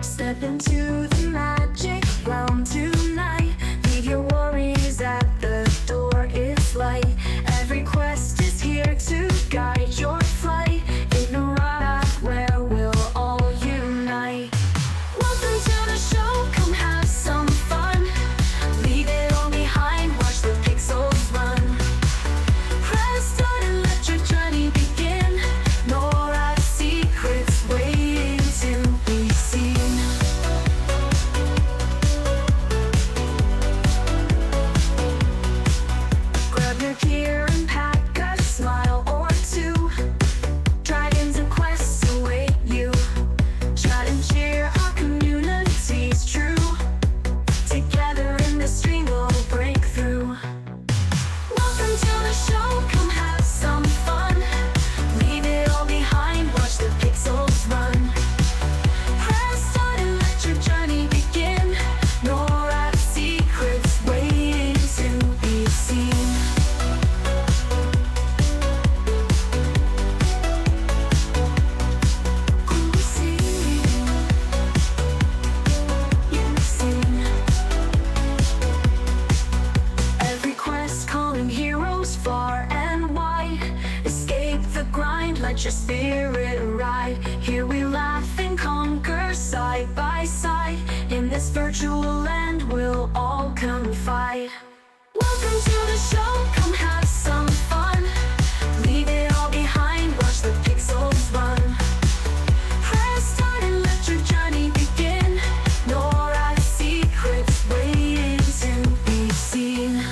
Step into the magic realm tonight. Leave your worries at the door, it's light. Every quest is here to guide your flight. In a path where we'll all unite. Welcome to the show, come have some fun. Leave it all behind, watch the pixels run. Press start and let your journey begin. Nora's secrets waiting to be seen. Grab your gear and pack a smile or two. Dragons and quests await you. Chat and cheer, our community's true. Together in this dream we'll break through. Welcome to the show, come have some fun. Leave it all behind, watch the pixels run. Press start and let your journey begin. Nora's secrets waiting to be seen. Every quest calling heroes far and wide. Escape the grind, let your spirit ride. Here we laugh and conquer side by side. In this virtual land we'll all confide. Welcome to the show, come have some fun. Leave it all behind, watch the pixels run. Press start and let your journey begin. Nora's secrets waiting to be seen.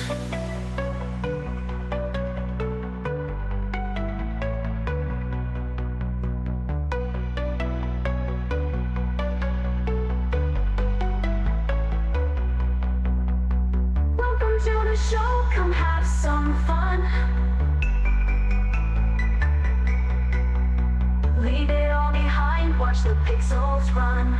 Welcome to the show, come have some fun. Leave it all behind, watch the pixels run.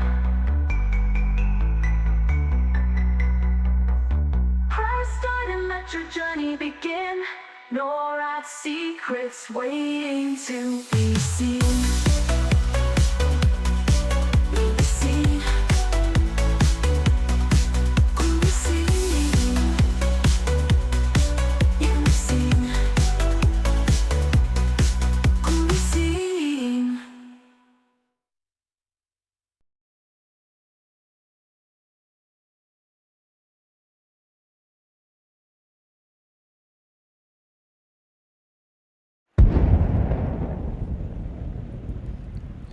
Press start and let your journey begin. Nora's secrets waiting to be seen. Be seen. Be seen. Be seen. Be seen.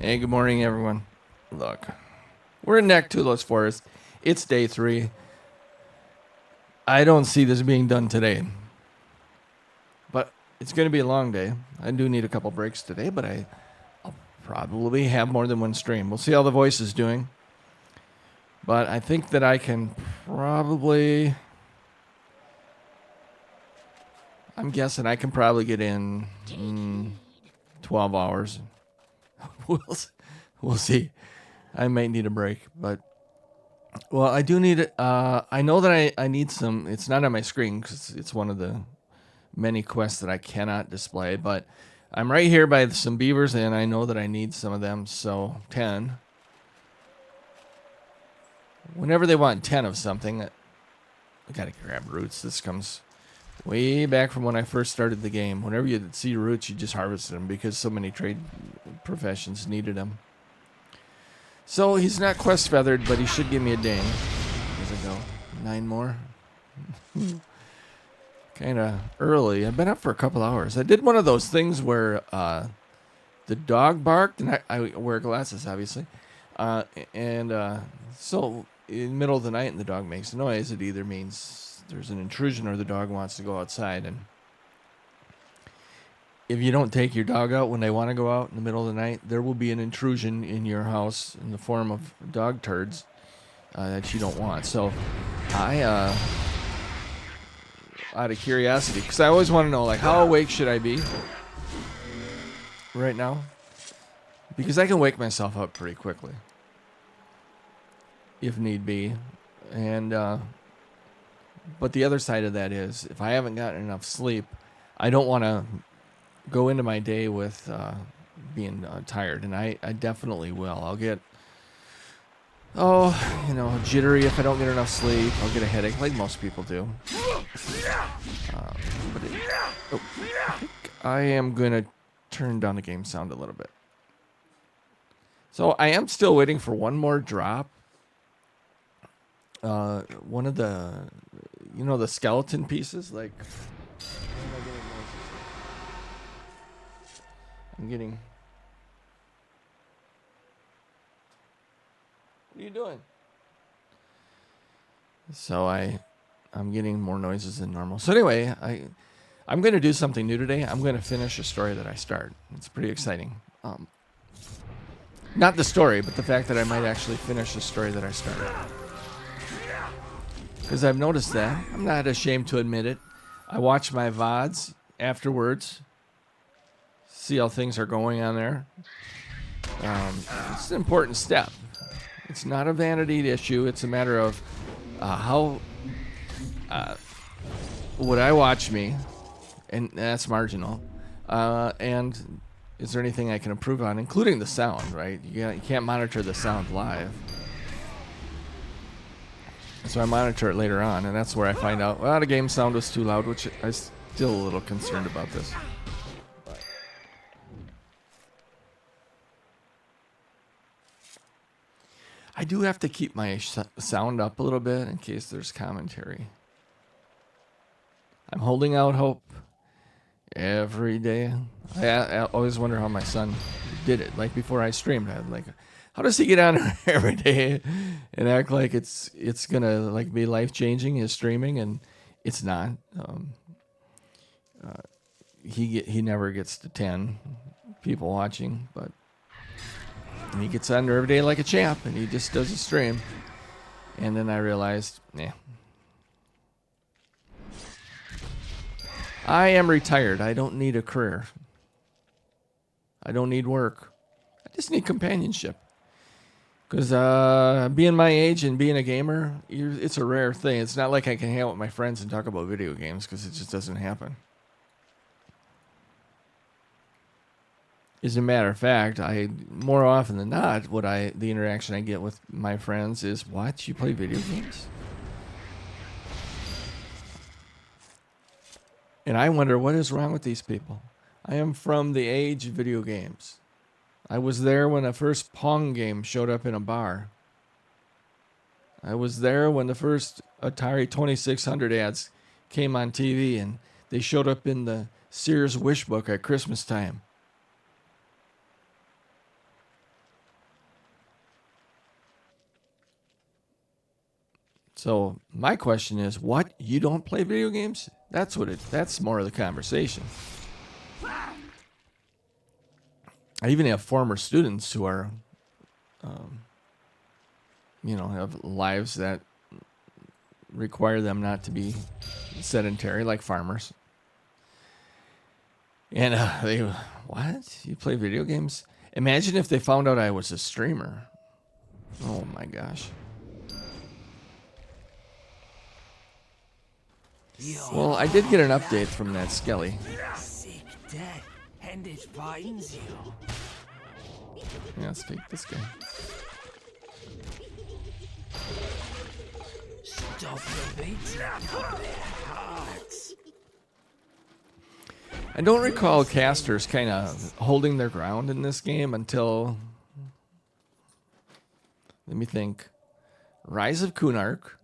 Hey, good morning, everyone. Look, we're in Nectulos Forest. It's day 3. I don't see this being done today. But it's going to be a long day. I do need a couple breaks today, but I'll probably have more than one stream. We'll see how the voice is doing. But I think that I can probably... I'm guessing I can probably get in 12 hours. We'll see. I might need a break, but well, I do need it. I know that I need some. It's not on my screen because it's one of the many quests that I cannot display. But I'm right here by some beavers, and I know that I need some of them. So 10. Whenever they want 10 of something, I gotta grab roots. This comes way back from when I first started the game. Whenever you see roots, you just harvest them because so many trade professions needed them. So he's not quest feathered, but he should give me a ding. As I go, 9 more. Kind of early. I've been up for a couple hours. I did one of those things where the dog barked, and I wear glasses, obviously. So in the middle of the night and the dog makes a noise, it either means there's an intrusion or the dog wants to go outside. And if you don't take your dog out when they want to go out in the middle of the night, there will be an intrusion in your house in the form of dog turds that you don't want. So I, out of curiosity, because I always want to know, like, how awake should I be right now? Because I can wake myself up pretty quickly, if need be. And but the other side of that is, if I haven't gotten enough sleep, I don't want to go into my day with being tired, and I definitely will. I'll get Jittery if I don't get enough sleep. I'll get a headache like most people do. I am going to turn down the game sound a little bit. So I am still waiting for one more drop. One of the skeleton pieces, like I'm getting. What are you doing? So I'm getting more noises than normal. So anyway, I'm going to do something new today. I'm going to finish a story that I started. It's pretty exciting. Not the story, but the fact that I might actually finish the story that I started. Because I've noticed that. I'm not ashamed to admit it. I watch my VODs afterwards, see how things are going on there. It's an important step. It's not a vanity issue. It's a matter of how would I watch me, and that's marginal. And is there anything I can improve on, including the sound, right? You can't monitor the sound live. So I monitor it later on, and that's where I find out, well, the game sound was too loud, which I'm still a little concerned about this. But I do have to keep my sound up a little bit in case there's commentary. I'm holding out hope every day. I always wonder how my son did it. Like before I streamed, I'd like, how does he get on every day and act like it's gonna like be life changing his streaming, and it's not. He never gets to 10 people watching, but he gets on there every day like a champ, and he just does a stream. And then I realized, I am retired. I don't need a career. I don't need work. I just need companionship. Because being my age and being a gamer, it's a rare thing. It's not like I can hang out with my friends and talk about video games, because it just doesn't happen. As a matter of fact, more often than not, the interaction I get with my friends is, "What? You play video games?" And I wonder what is wrong with these people. I am from the age of video games. I was there when the first Pong game showed up in a bar. I was there when the first Atari 2600 ads came on TV, and they showed up in the Sears Wish Book at Christmas time. So my question is, what? You don't play video games? That's more of the conversation. I even have former students who are, have lives that require them not to be sedentary, like farmers. And what? You play video games? Imagine if they found out I was a streamer. Oh my gosh. Well, I did get an update from that Skelly. Sick death, and it finds you. Yeah, let's take this guy. Stop the beating of their hearts. I don't recall casters kind of holding their ground in this game until, let me think, Rise of Kunark.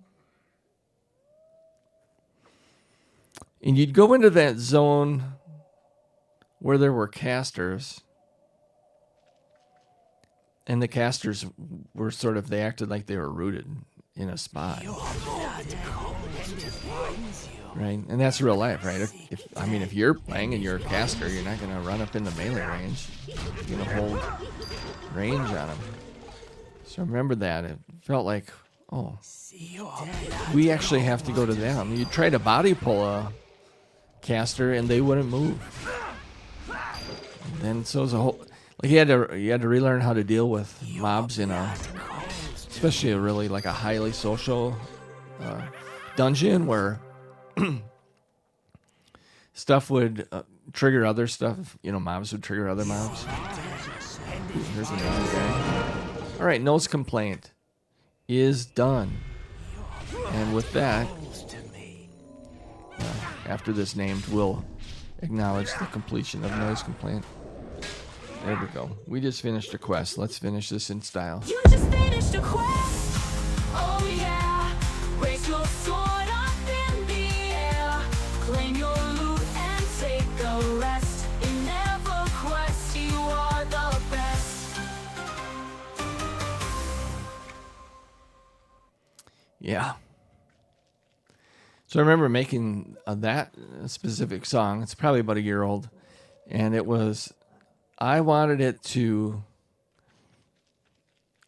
And you'd go into that zone where there were casters, and the casters were they acted like they were rooted in a spot. Right? And that's real life, right? If you're playing and you're a caster, you're not going to run up in the melee range. You're going to hold range on them. So remember that. It felt like, oh, we actually have to go to them. You try to body pull a caster and they wouldn't move. And then so it was a whole, like you had to relearn how to deal with mobs in especially a highly social dungeon where stuff would trigger other stuff. Mobs would trigger other mobs. Here's another guy. All right, nose complaint. is done. And with that, Close to me. after this named, we'll acknowledge the completion of noise complaint. There we go. We just finished a quest. Let's finish this in style. You just finished a quest. Oh yeah. Raise your sword up in the air. Claim your loot and take a rest. In EverQuest, you are the best. Yeah. So I remember making that specific song. It's probably about a year old. And it was, I wanted it to,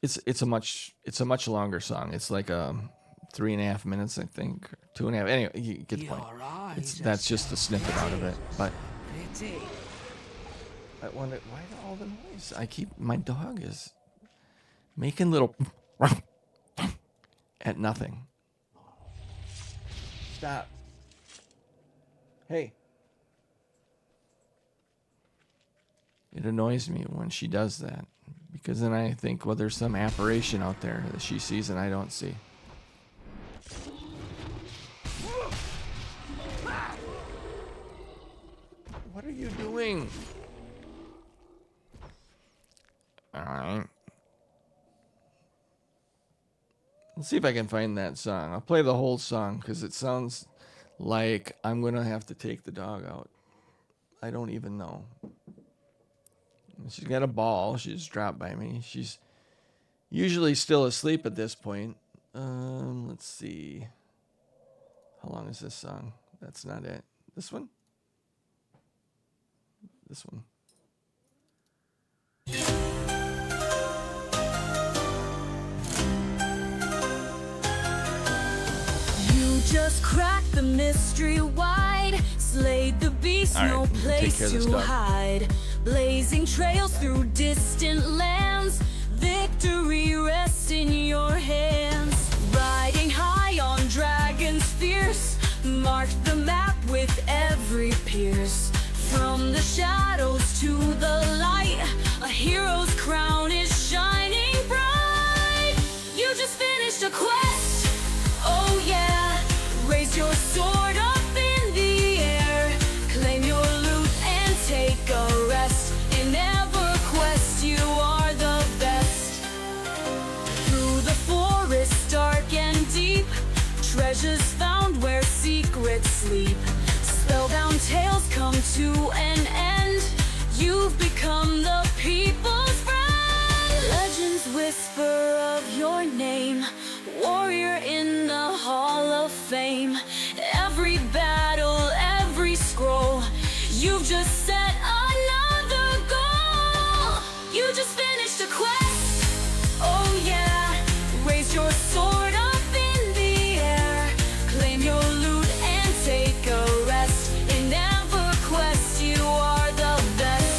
it's a much longer song. It's like 3.5 minutes, I think. 2.5. Anyway, you get the point. Your eyes That's just a snippet out of it. But pretty. I wonder, why all the noise? My dog is making little at nothing. Stop. Hey. It annoys me when she does that, because then I think, well, there's some apparition out there that she sees and I don't see. What are you doing? Alright. Let's see if I can find that song. I'll play the whole song because it sounds like I'm going to have to take the dog out. I don't even know. She's got a ball. She just dropped by me. She's usually still asleep at this point. Let's see. How long is this song? That's not it. This one? This one. You just cracked the mystery wide. Slayed the beast, All right, no take place care of this to dog. hide. Blazing trails through distant lands. Victory rests in your hands. Riding high on dragons fierce. Mark the map with every pierce. From the shadows to the light, a hero's crown is shining bright. You just finished a quest. Oh yeah. Raise your sword up in the air. Claim your loot and take a rest. In EverQuest, you are the best. Through the forest dark and deep, treasures found where secrets sleep. Spellbound tales come to an end. You've become the people's friend. Legends whisper of your name. Warrior in the Hall of Fame. Every battle, every scroll. You've just set another goal. You just finished a quest. Oh yeah. Raise your sword up in the air. Claim your loot and take a rest. In EverQuest, you are the best.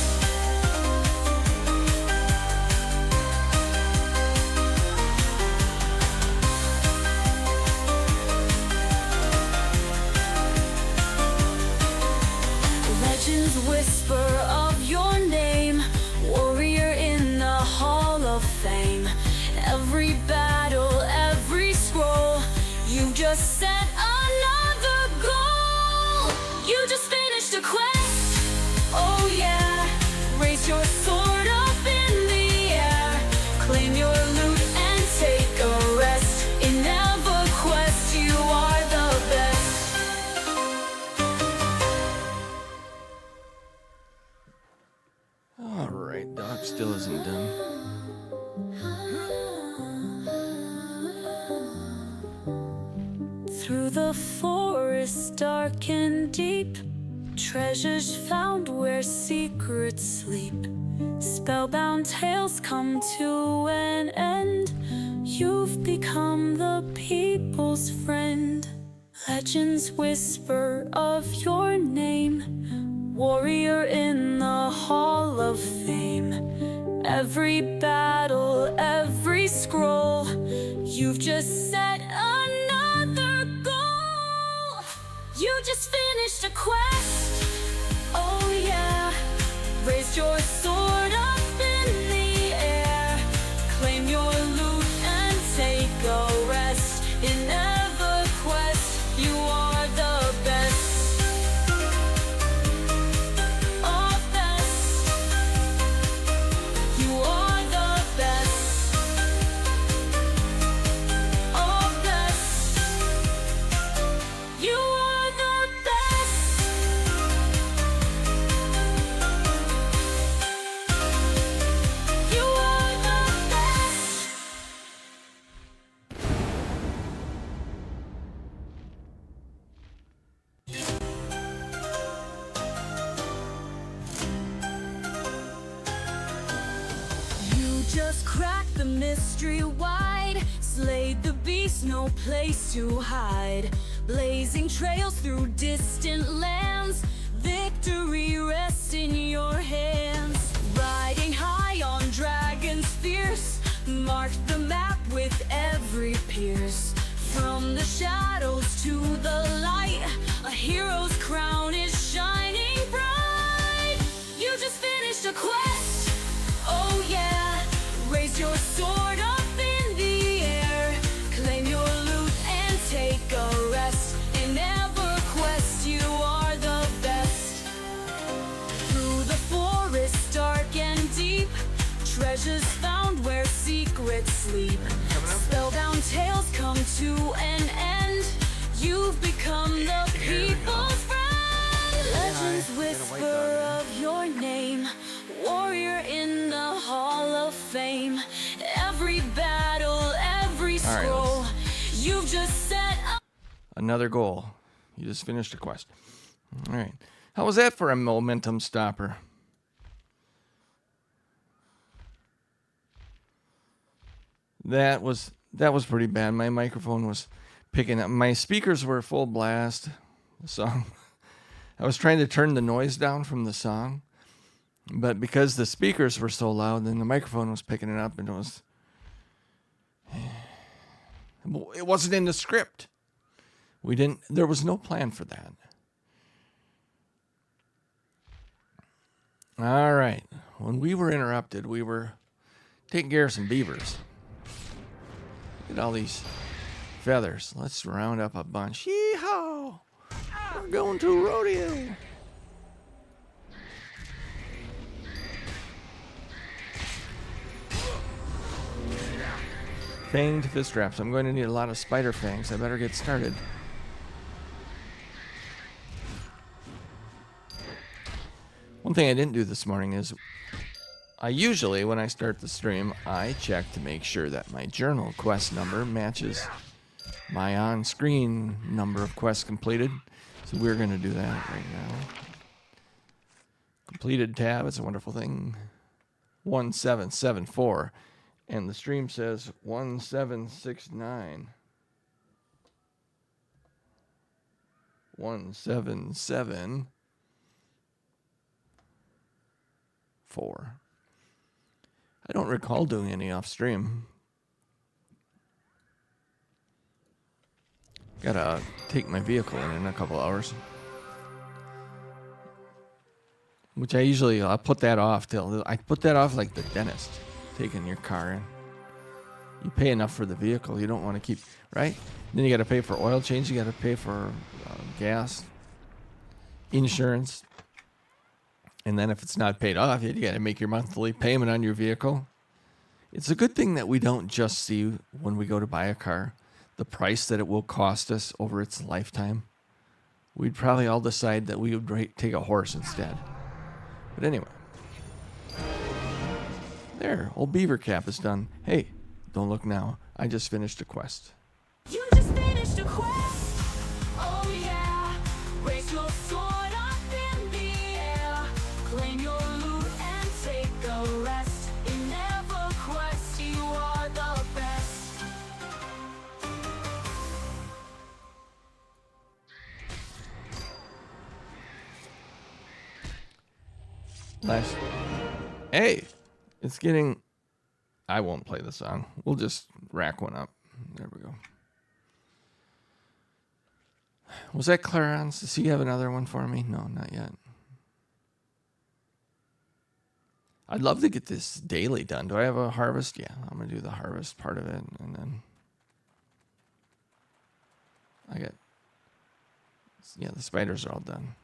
Legends whisper of your name. Warrior in the Hall of Fame. Every battle, every scroll. You've just set another goal. You just finished a quest. Oh yeah. Raise your sword up in the air. Claim your loot and take a rest. In EverQuest, you are the best. All right, dog still isn't done. Through the forest dark and deep, treasures found where secrets sleep. Spellbound tales come to an end. You've become the people's friend. Legends whisper of your name. Warrior in the Hall of Fame. Every battle, every scroll. You've just set another goal. You just finished a quest. Oh yeah. Raise your sword up in the air. Claim your loot and take a just cracked the mystery wide. Slayed the beast, no place to hide. Blazing trails through distant lands. Victory rests in your hands. Riding high on dragons fierce. Mark the map with every pierce. From the shadows to the light, a hero's crown is shining bright. You just finished a quest, oh yeah. Raise your sword up in the air. Claim your loot and take a rest. In EverQuest you are the best. Through the forest dark and deep, treasures found where secrets sleep. Spellbound tales come to an end. You've become the people's friend. Legends whisper of your name. Warrior in the Hall of Fame. Every battle, every scroll, you've just set up. Another goal. You just finished a quest. All right. How was that for a momentum stopper? That was pretty bad. My microphone was picking up. My speakers were full blast. The song. I was trying to turn the noise down from the song, but because the speakers were so loud, then the microphone was picking it up, and it wasn't in the script. There was no plan for that. All right. When we were interrupted, we were taking care of some beavers. Look at all these feathers. Let's round up a bunch. Yee-haw! We're going to a rodeo. Fanged fist traps. I'm going to need a lot of spider fangs. I better get started. One thing I didn't do this morning is I usually, when I start the stream, I check to make sure that my journal quest number matches my on-screen number of quests completed. So we're going to do that right now. Completed tab, it's a wonderful thing. 1774. And the stream says 1769. 1774. I don't recall doing any off stream. Gotta take my vehicle in a couple hours. Which I'll put that off I put that off like the dentist, taking your car in. You pay enough for the vehicle, you don't want to keep, right? Then you gotta pay for oil change, you gotta pay for gas, insurance. And then if it's not paid off, you got to make your monthly payment on your vehicle. It's a good thing that we don't just see when we go to buy a car the price that it will cost us over its lifetime. We'd probably all decide that we would take a horse instead. But anyway. There, old beaver cap is done. Hey, don't look now. I just finished a quest. You just finished a quest, oh yeah. Raise your sword up in the air. Claim your loot and take a rest. In EverQuest you are the best. Hey, it's getting... I won't play the song. We'll just rack one up. There we go. Was that Clarence? Does he have another one for me? No, not yet. I'd love to get this daily done. Do I have a harvest? Yeah, I'm going to do the harvest part of it. And then the spiders are all done.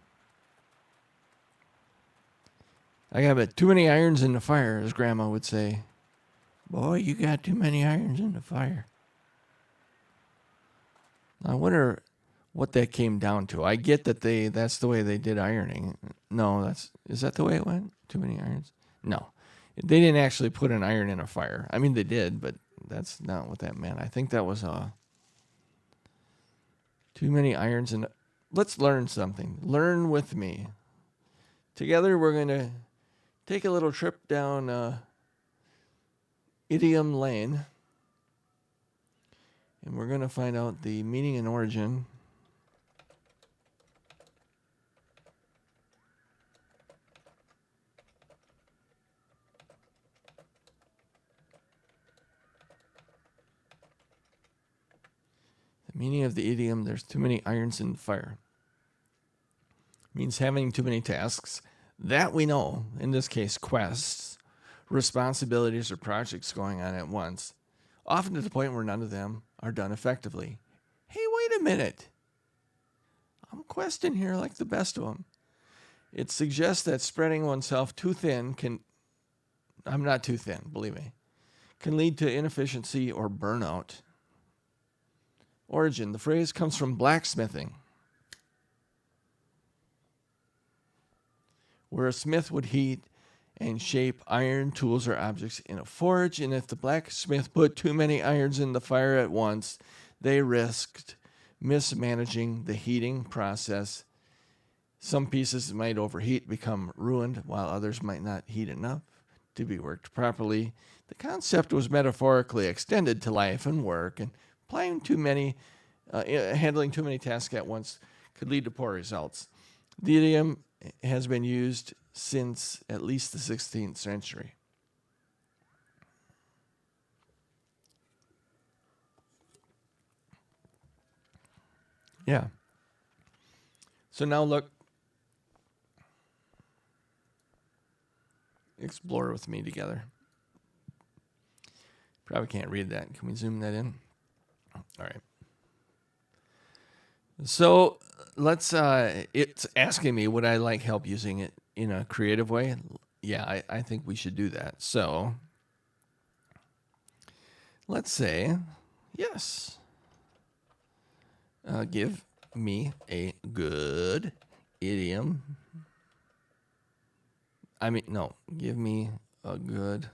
I got too many irons in the fire, as Grandma would say. Boy, you got too many irons in the fire. I wonder what that came down to. I get that that's the way they did ironing. No, is that the way it went? Too many irons? No. They didn't actually put an iron in a fire. I mean, they did, but that's not what that meant. I think that was too many irons in. Let's learn something. Learn with me. Together we're going to take a little trip down idiom lane. And we're going to find out the meaning and origin. The meaning of the idiom, there's too many irons in the fire. Means having too many tasks. That we know, in this case, quests, responsibilities, or projects going on at once, often to the point where none of them are done effectively. Hey, wait a minute. I'm questing here like the best of them. It suggests that spreading oneself too thin can, I'm not too thin, believe me, can lead to inefficiency or burnout. Origin, the phrase comes from blacksmithing, where a smith would heat and shape iron tools or objects in a forge, and if the blacksmith put too many irons in the fire at once, they risked mismanaging the heating process. Some pieces might overheat, become ruined, while others might not heat enough to be worked properly. The concept was metaphorically extended to life and work, and handling too many tasks at once could lead to poor results. The idiom has been used since at least the 16th century. Yeah. So now look. Explore with me together. Probably can't read that. Can we zoom that in? All right. So let's, it's asking me, would I like help using it in a creative way? Yeah, I think we should do that. So let's say, yes. Give me a good idiom. Give me a good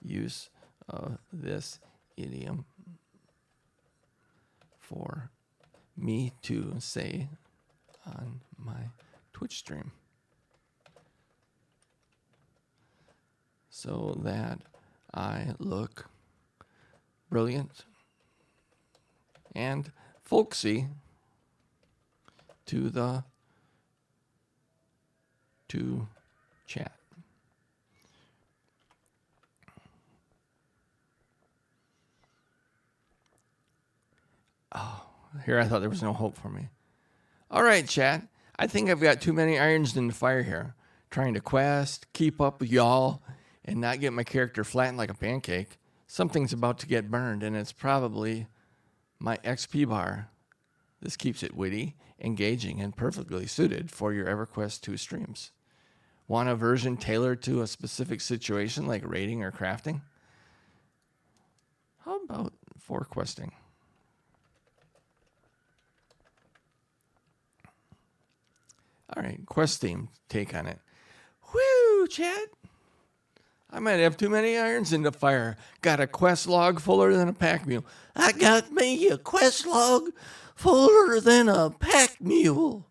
use of this idiom for me to say on my Twitch stream, so that I look brilliant and folksy to chat. Oh, here I thought there was no hope for me. All right, chat. I think I've got too many irons in the fire here. Trying to quest, keep up with y'all, and not get my character flattened like a pancake. Something's about to get burned, and it's probably my XP bar. This keeps it witty, engaging, and perfectly suited for your EverQuest II streams. Want a version tailored to a specific situation like raiding or crafting? How about for questing? All right, quest theme take on it. Whoo, Chad. I might have too many irons in the fire. Got a quest log fuller than a pack mule. I got me a quest log fuller than a pack mule.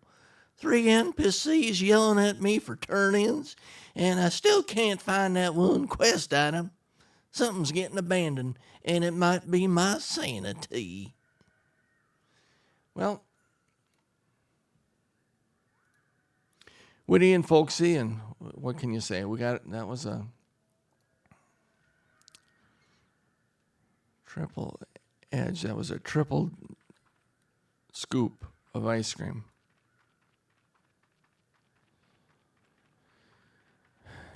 3 NPCs yelling at me for turn-ins, and I still can't find that one quest item. Something's getting abandoned, and it might be my sanity. Well, witty and folksy, and what can you say? That was a triple edge. That was a triple scoop of ice cream.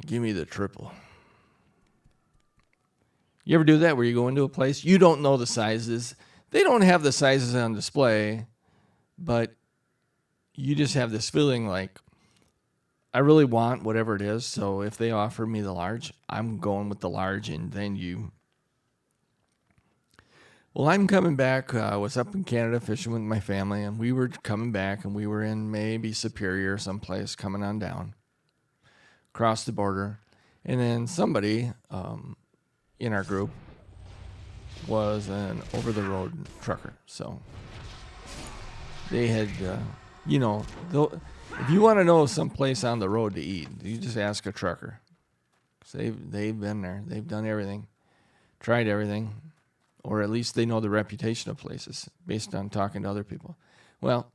Give me the triple. You ever do that where you go into a place, you don't know the sizes. They don't have the sizes on display, but you just have this feeling like, I really want whatever it is, so if they offer me the large, I'm going with the large, and then you... Well, I'm coming back. I was up in Canada fishing with my family, and we were coming back, and we were in maybe Superior someplace coming on down. Across the border, and then somebody in our group was an over-the-road trucker. So they had, if you want to know someplace on the road to eat, you just ask a trucker. They've been there. They've done everything. tried everything, or at least they know the reputation of places based on talking to other people. Well,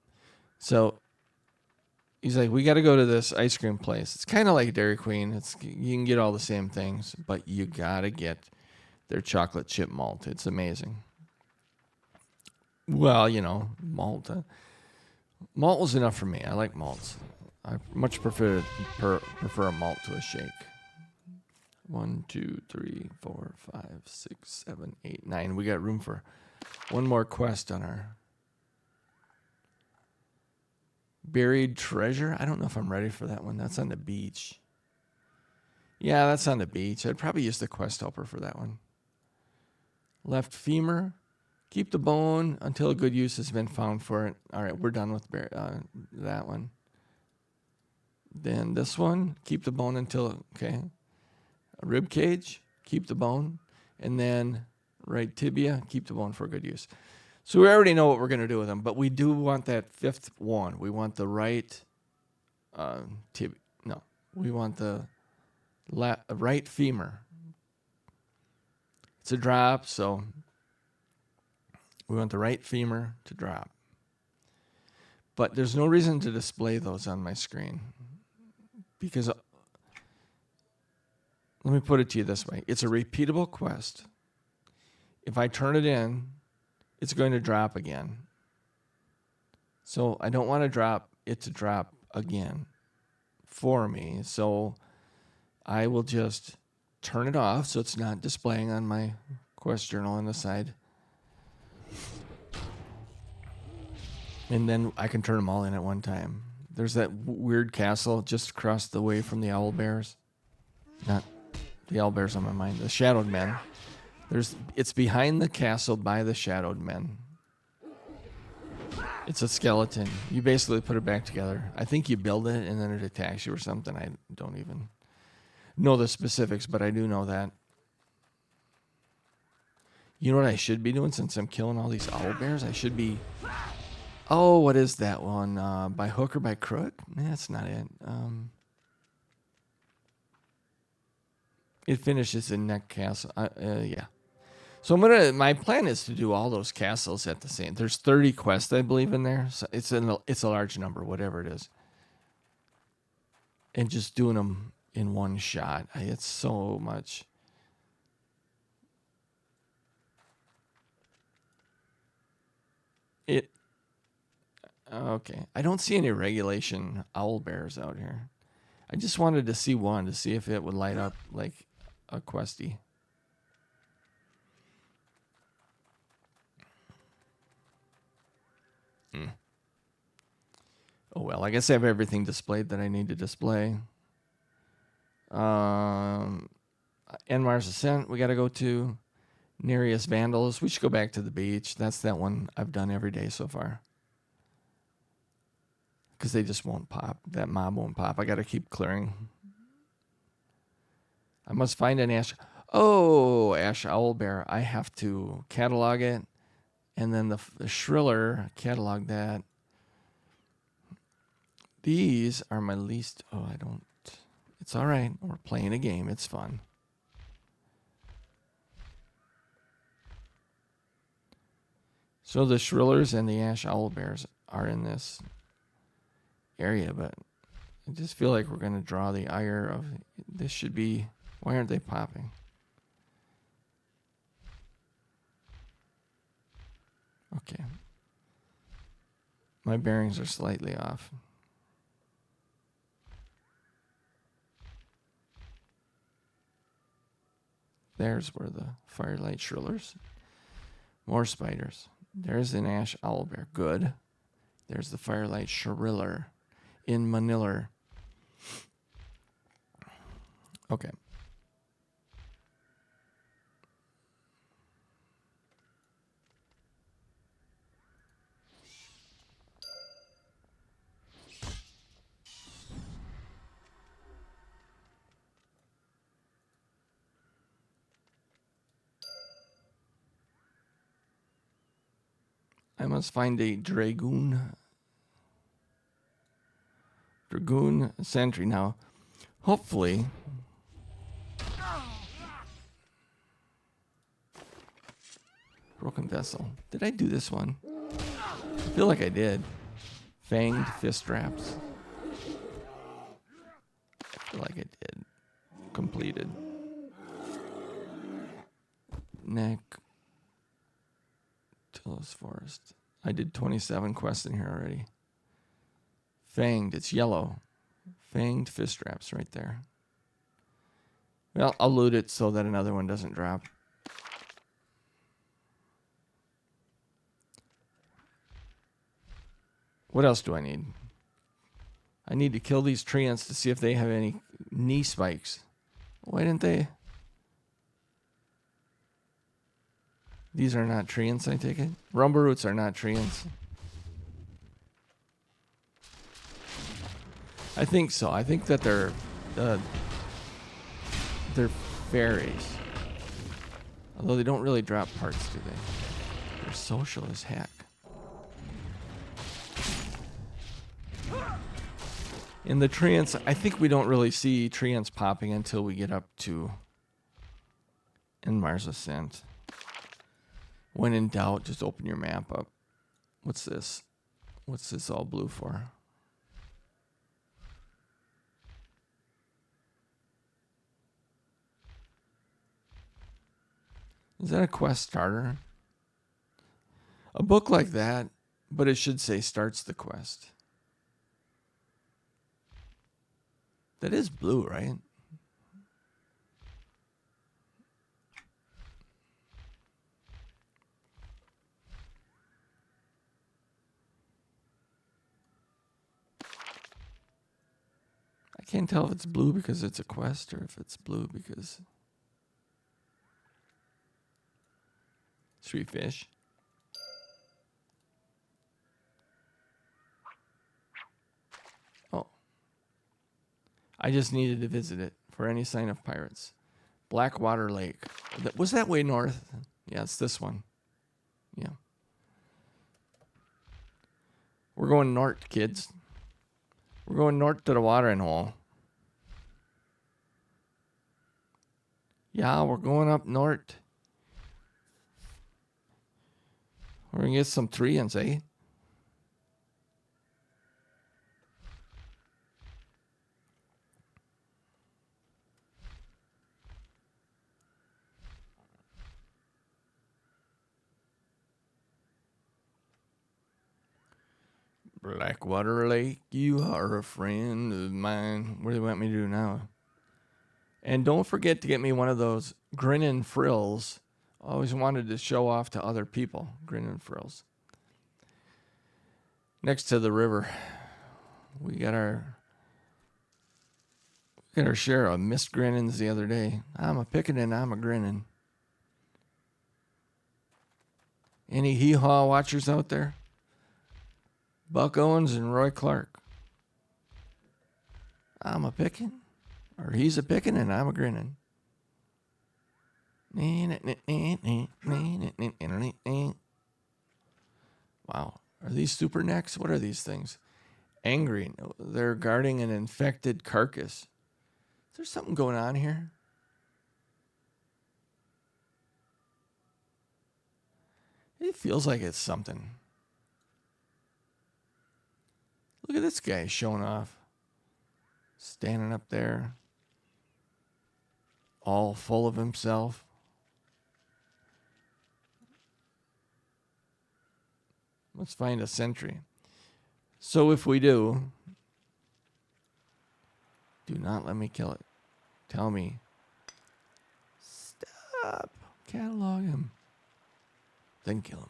so he's like, we got to go to this ice cream place. It's kind of like Dairy Queen. You can get all the same things, but you got to get their chocolate chip malt. It's amazing. Well, malt. Malt was enough for me. I like malts. I much prefer a malt to a shake. 1, 2, 3, 4, 5, 6, 7, 8, 9. We got room for one more quest on our buried treasure. I don't know if I'm ready for that one. That's on the beach. Yeah, that's on the beach. I'd probably use the quest helper for that one. Left femur. Keep the bone until a good use has been found for it. All right, we're done with that one. Then this one, keep the bone until, okay. A rib cage, keep the bone. And then right tibia, keep the bone for good use. So we already know what we're going to do with them, but we do want that fifth one. We want the right tibia. No, we want the right femur. It's a drop, so we want the right femur to drop. But there's no reason to display those on my screen. Because, let me put it to you this way. It's a repeatable quest. If I turn it in, it's going to drop again. So I don't want to drop it to drop again for me. So I will just turn it off so it's not displaying on my quest journal on the side. And then I can turn them all in at one time. There's that weird castle just across the way from the owl bears. Not the owl bears on my mind. The shadowed men. It's behind the castle by the shadowed men. It's a skeleton. You basically put it back together. I think you build it and then it attacks you or something. I don't even know the specifics, but I do know that. You know what I should be doing since I'm killing all these owl bears? I should be... Oh, what is that one? By hook or by crook? That's not it. It finishes in Neck Castle. Yeah. So my plan is to do all those castles at the same. There's 30 quests, I believe, in there. So it's a large number, whatever it is. And just doing them in one shot. It's so much. Okay. I don't see any regulation owl bears out here. I just wanted to see one to see if it would light up like a questy. Oh, well, I guess I have everything displayed that I need to display. Enmar's Ascent, we got to go to. Nereus Vandals. We should go back to the beach. That's that one I've done every day so far. Because they just won't pop. That mob won't pop. I got to keep clearing. I must find an ash. Oh, ash owlbear. I have to catalog it. And then the shriller, catalog that. These are my least... Oh, I don't... It's all right. We're playing a game. It's fun. So the shrillers and the ash owlbears are in this area, but I just feel like we're going to draw the ire of... This should be... Why aren't they popping? Okay. My bearings are slightly off. There's where the firelight shrillers. More spiders. There's an ash owlbear. Good. There's the firelight shriller in Manila. Okay. I must find a dragoon sentry. Now, hopefully, Broken Vessel. Did I do this one? I feel like I did. Fanged Fist Wraps. I feel like I did. Completed. Neck. Tillis Forest. I did 27 quests in here already. Fanged. It's yellow. Fanged Fist Wraps right there. Well, I'll loot it so that another one doesn't drop. What else do I need? I need to kill these treants to see if they have any knee spikes. Why didn't they? These are not treants, I take it? Rumble roots are not treants. I think so. I think that they're fairies. Although they don't really drop parts, do they? They're social as heck. In the treants, I think we don't really see treants popping until we get up to Enmar's Ascent. When in doubt, just open your map up. What's this? What's this all blue for? Is that a quest starter? A book like that, but it should say starts the quest. That is blue, right? I can't tell if it's blue because it's a quest or if it's blue because... Should we fish? Oh. I just needed to visit it for any sign of pirates. Blackwater Lake. Was that way north? Yeah, it's this one. Yeah. We're going north, kids. We're going north to the watering hole. Yeah, we're going up north. We're going to get some treants, eh? Blackwater Lake, you are a friend of mine. What do they want me to do now? And don't forget to get me one of those grinning frills. Always wanted to show off to other people. Grinning frills. Next to the river, we got our share of missed grinnings the other day. I'm a picking and I'm a grinning. Any hee-haw watchers out there? Buck Owens and Roy Clark. I'm a picking, or he's a picking and I'm a grinning. Wow. Are these super necks? What are these things? Angry. They're guarding an infected carcass. Is there something going on here? It feels like it's something. Look at this guy showing off. Standing up there. All full of himself. Let's find a sentry. So if we do not let me kill it. Tell me. Stop. Catalog him. Then kill him.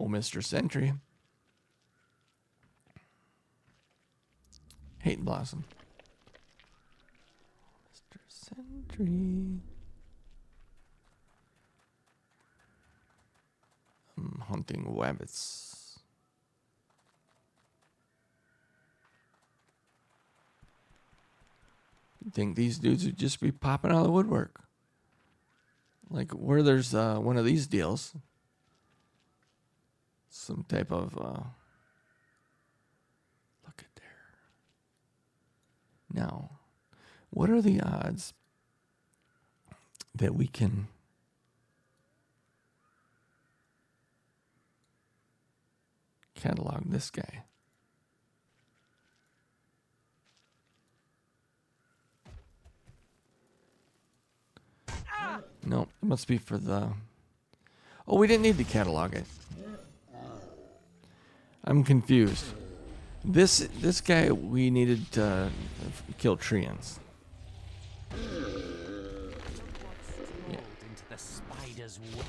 Oh, Mr. Sentry. Hate Blossom. Mr. Sentry. I'm hunting wabbits. You'd think these dudes would just be popping out of the woodwork. Like where there's one of these deals. Some type of look at there. Now, What are the odds that we can catalog this guy? No, it must be for the... Oh, we didn't need to catalog it. I'm confused. This guy, we needed to kill Treants. Into the spider's web.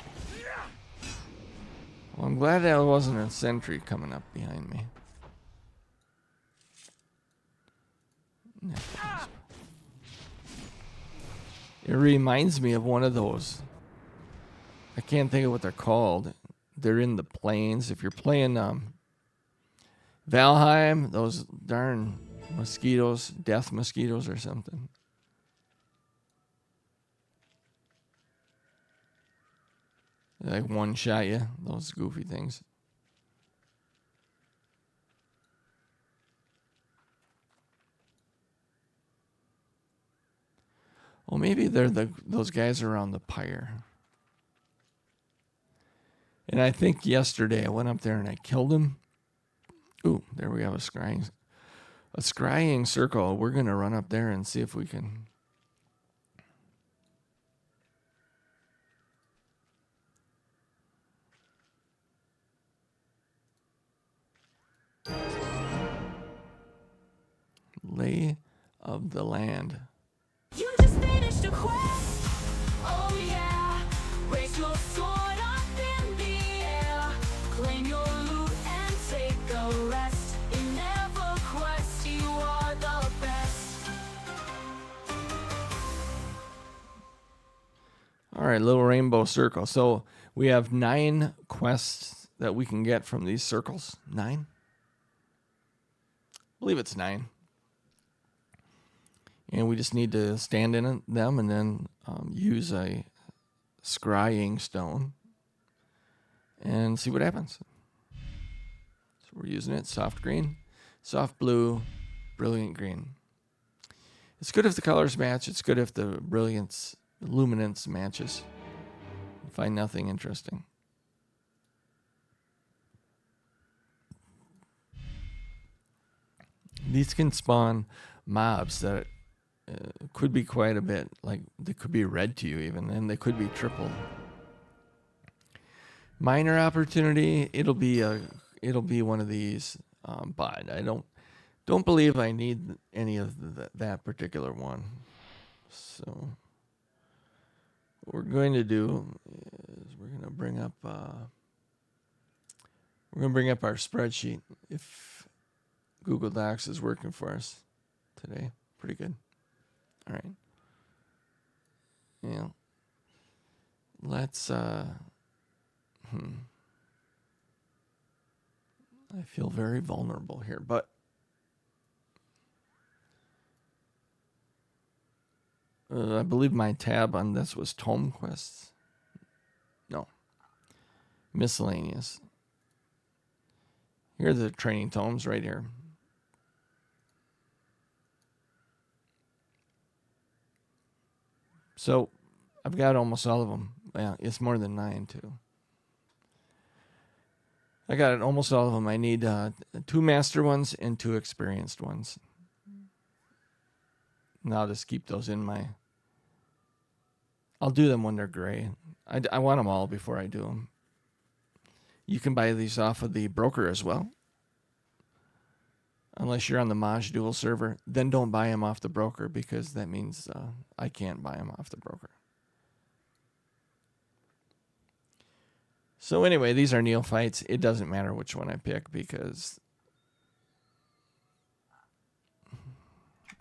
Well, I'm glad that wasn't a sentry coming up behind me. It reminds me of one of those. I can't think of what they're called. They're in the plains. If you're playing Valheim, those darn mosquitoes, death mosquitoes or something. They like one shot you, those goofy things. Well, maybe they're those guys around the pyre. And I think yesterday I went up there and I killed him. Ooh, there we have a scrying circle. We're going to run up there and see if we can... Lay of the land. You just finished a quest. Oh yeah. Raise your sword up in the air. Claim your loot and take a rest. In EverQuest, you are the best. All right, little rainbow circle. So we have 9 quests that we can get from these circles. 9? I believe it's 9. And we just need to stand in them and then use a scrying stone and see what happens. So we're using it. Soft green, soft blue, brilliant green. It's good if the colors match. It's good if the luminance matches. Find nothing interesting. These can spawn mobs that could be quite a bit. Like they could be red to you even, and they could be triple. Minor opportunity. It'll be one of these, but I don't believe I need any of that particular one. So what we're going to do is we're going to bring up our spreadsheet if Google Docs is working for us today. Pretty good. All right. Yeah. Let's I feel very vulnerable here, but I believe my tab on this was Tome Quests. No. Miscellaneous. Here are the training tomes right here. So I've got almost all of them. Yeah, it's more than 9 too. I got almost all of them. I need 2 master ones and 2 experienced ones. And I'll just keep those in my... I'll do them when they're gray. I want them all before I do them. You can buy these off of the broker as well. Unless you're on the Maj Duel server, then don't buy them off the broker because that means I can't buy them off the broker. So anyway, these are neophytes. It doesn't matter which one I pick because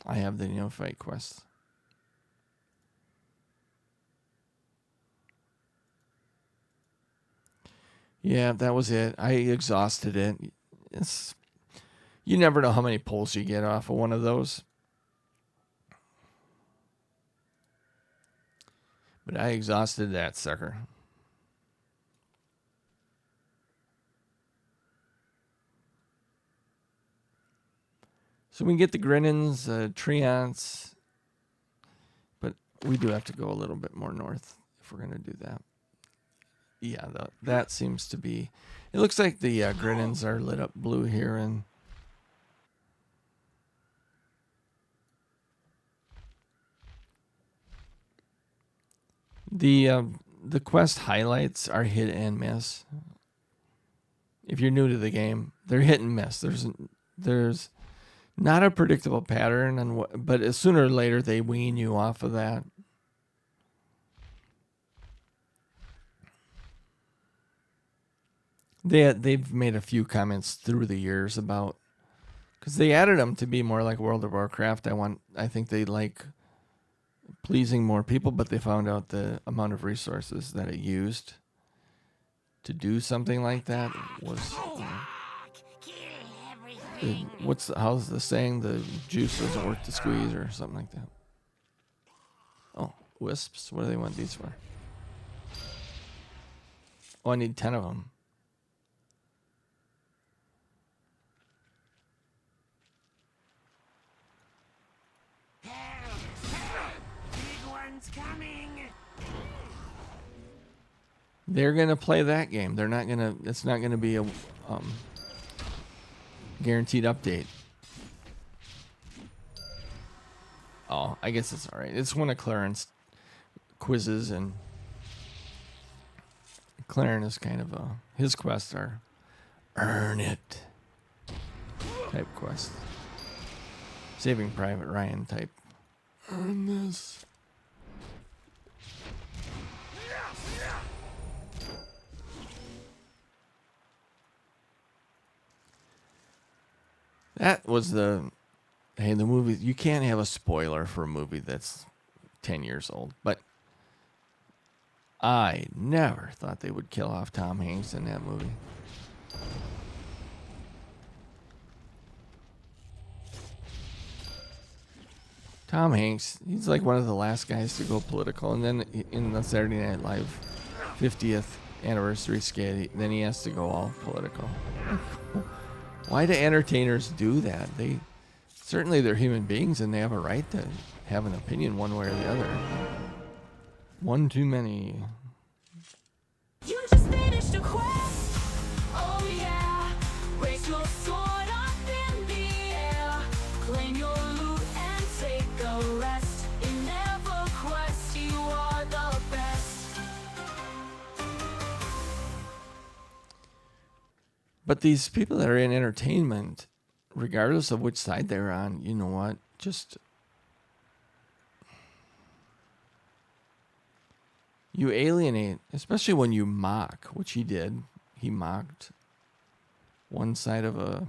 I have the neophyte quest. Yeah, that was it. I exhausted it. You never know how many pulls you get off of one of those. But I exhausted that sucker. So we can get the Grinnons, Treants, We do have to go a little bit more north if we're going to do that. Yeah, that seems to be... It looks like the grenades are lit up blue here, and... The quest highlights are hit and miss. If you're new to the game, they're hit and miss. There's not a predictable pattern, but sooner or later they wean you off of that. They've made a few comments through the years about, because they added them to be more like World of Warcraft. I think they like pleasing more people, but they found out the amount of resources that it used to do something like that was how's the saying, the juice doesn't work to squeeze or something like that. Oh, wisps, what do they want these for? Oh, I need 10 of them. Big one's coming. They're gonna play that game. They're not gonna. It's not gonna be a guaranteed update. Oh, I guess it's all right. It's one of Clarence's quizzes, and Claren is kind of his quests are earn it type quest. Saving Private Ryan type. Earn this. That was the movie. You can't have a spoiler for a movie that's 10 years old, but I never thought they would kill off Tom Hanks in that movie. Tom Hanks, he's like one of the last guys to go political, and then in the Saturday Night Live 50th anniversary skit, then he has to go all political. Why do entertainers do that? They're human beings, and they have a right to have an opinion one way or the other. One too many. You just finished a quest. Oh yeah. Raise your sword up in the air. Claim your loot and take a rest. In EverQuest, you are the best. But these people that are in entertainment, regardless of which side they're on, you know what? Just you alienate, especially when you mock, which he did. He mocked one side of a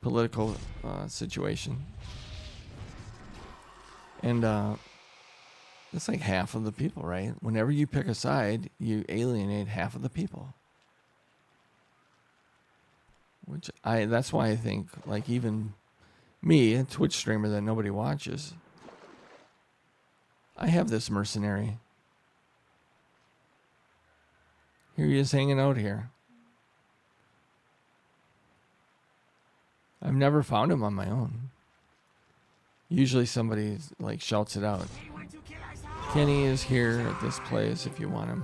political situation. And it's like half of the people, right? Whenever you pick a side, you alienate half of the people. That's why I think, like, even me, a Twitch streamer that nobody watches, I have this mercenary. Here he is hanging out here. I've never found him on my own. Usually somebody like shouts it out. Kenny is here at this place if you want him.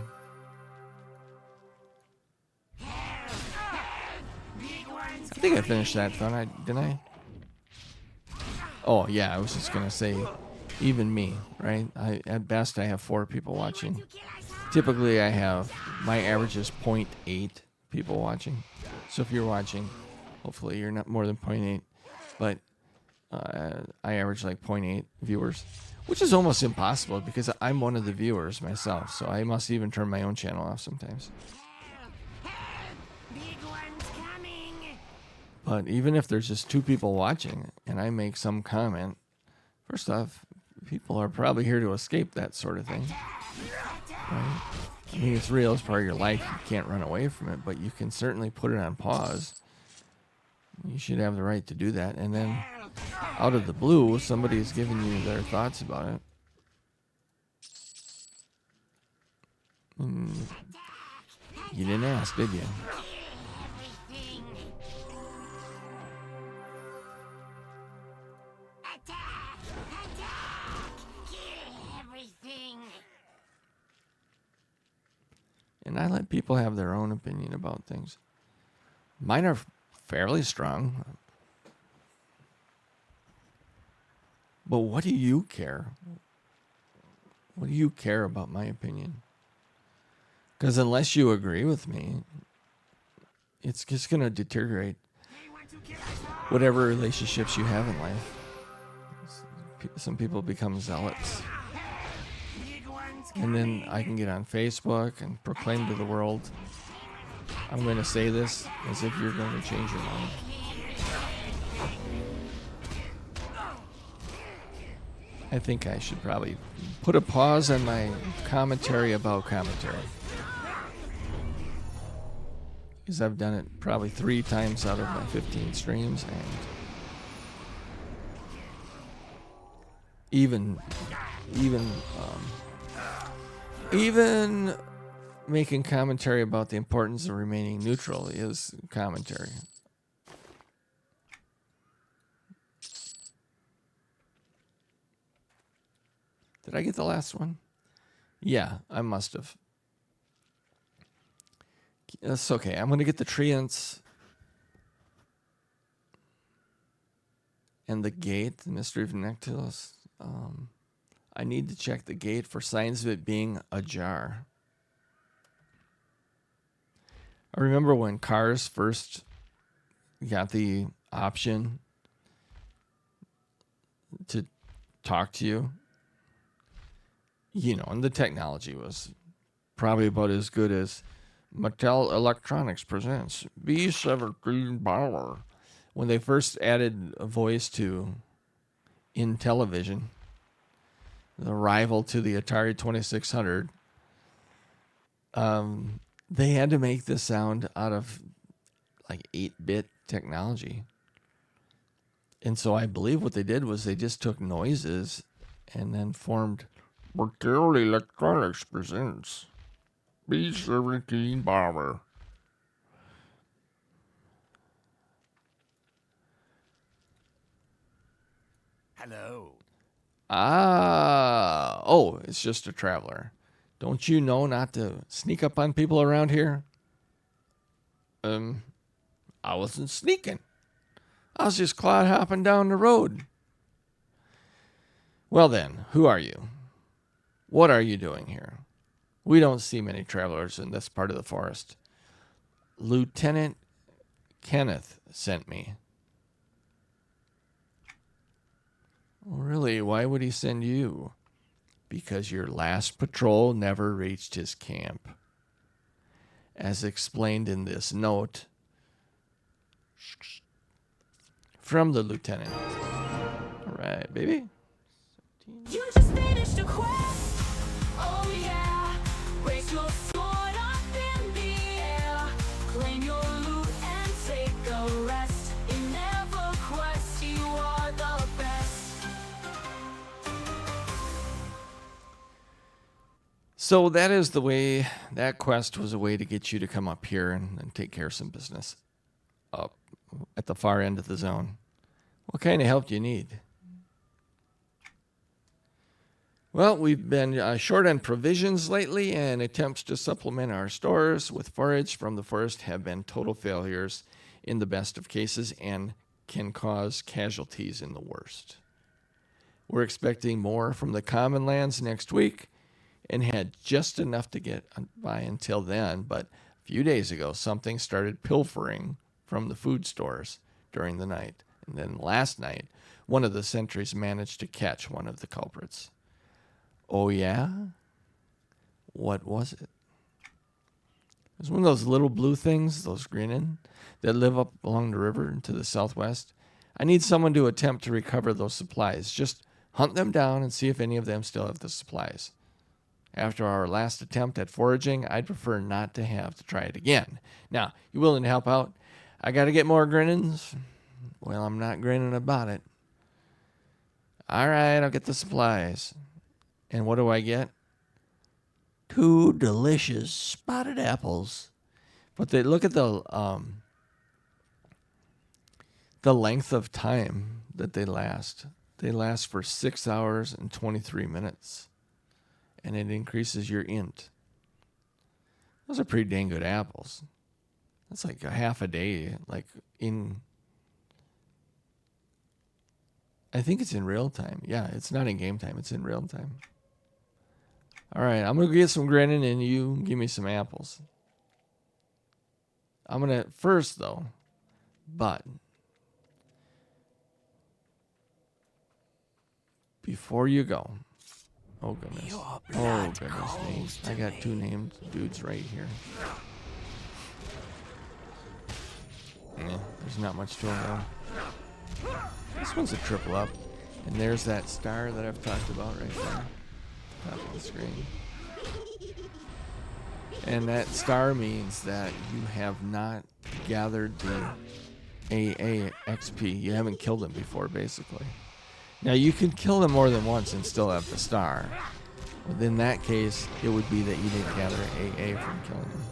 I think I finished that, didn't I? Oh, yeah, I was just going to say, even me, right? At best, I have 4 people watching. Typically, my average is 0.8 people watching. So if you're watching, hopefully you're not more than 0.8. But I average like 0.8 viewers, which is almost impossible because I'm one of the viewers myself. So I must even turn my own channel off sometimes. But even if there's just 2 people watching and I make some comment, first off, people are probably here to escape that sort of thing. Right? I mean, it's real. It's part of your life. You can't run away from it, but you can certainly put it on pause. You should have the right to do that. And then out of the blue, somebody's giving you their thoughts about it. You didn't ask, did you? I let people have their own opinion about things. Mine are fairly strong. But what do you care? What do you care about my opinion? Because unless you agree with me, it's just going to deteriorate whatever relationships you have in life. Some people become zealots. And then I can get on Facebook and proclaim to the world, I'm going to say this as if you're going to change your mind. I think I should probably put a pause on my commentary about commentary. Because I've done it probably 3 times out of my 15 streams, and even making commentary about the importance of remaining neutral is commentary. Did I get the last one? Yeah, I must have. That's okay. I'm going to get the treants and the gate, the mystery of Nectilus. I need to check the gate for signs of it being ajar. I remember when cars first got the option to talk to you. You know, and the technology was probably about as good as Mattel Electronics presents B-17 Bomber. When they first added a voice to Intellivision, the rival to the Atari 2600, they had to make this sound out of like 8-bit technology. And so I believe what they did was they just took noises and then formed Mattel Electronics presents B-17 Bomber. Hello. Oh, it's just a traveler. Don't you know not to sneak up on people around here? I wasn't sneaking. I was just clod hopping down the road. Well then, who are you? What are you doing here? We don't see many travelers in this part of the forest. Lieutenant Kenneth sent me. Really, why would he send you? Because your last patrol never reached his camp. As explained in this note from the lieutenant. All right, baby. You just finished a quest. Oh yeah. Raise your sword up in the air. Claim your loot and take a rest. In EverQuest, you are the best. So that is the way, that quest was a way to get you to come up here and take care of some business up at the far end of the zone. What kind of help do you need? Well, we've been short on provisions lately, and attempts to supplement our stores with forage from the forest have been total failures in the best of cases and can cause casualties in the worst. We're expecting more from the common lands next week and had just enough to get by until then, but a few days ago, something started pilfering from the food stores during the night. And then last night, one of the sentries managed to catch one of the culprits. Oh, yeah? What was it? It was one of those little blue things, those grinning, that live up along the river and to the southwest. I need someone to attempt to recover those supplies. Just hunt them down and see if any of them still have the supplies. After our last attempt at foraging, I'd prefer not to have to try it again. Now, you willing to help out? I got to get more grinnings? Well, I'm not grinning about it. All right, I'll get the supplies. And what do I get? 2 delicious spotted apples. But they look at the length of time that they last. They last for 6 hours and 23 minutes. And it increases your int. Those are pretty dang good apples. That's like a half a day. Like I think it's in real time. Yeah, it's not in game time. It's in real time. All right, I'm going to get some grinning and you give me some apples. I'm going to first, though, but before you go, oh, goodness. Oh, goodness me. I got two named dudes right here. Yeah, there's not much to them, though. This one's a triple up. And there's that star that I've talked about right there. Top of the screen. And that star means that you have not gathered the AA XP. You haven't killed them before, basically. Now, you can kill them more than once and still have the star. But in that case, it would be that you didn't gather AA from killing them.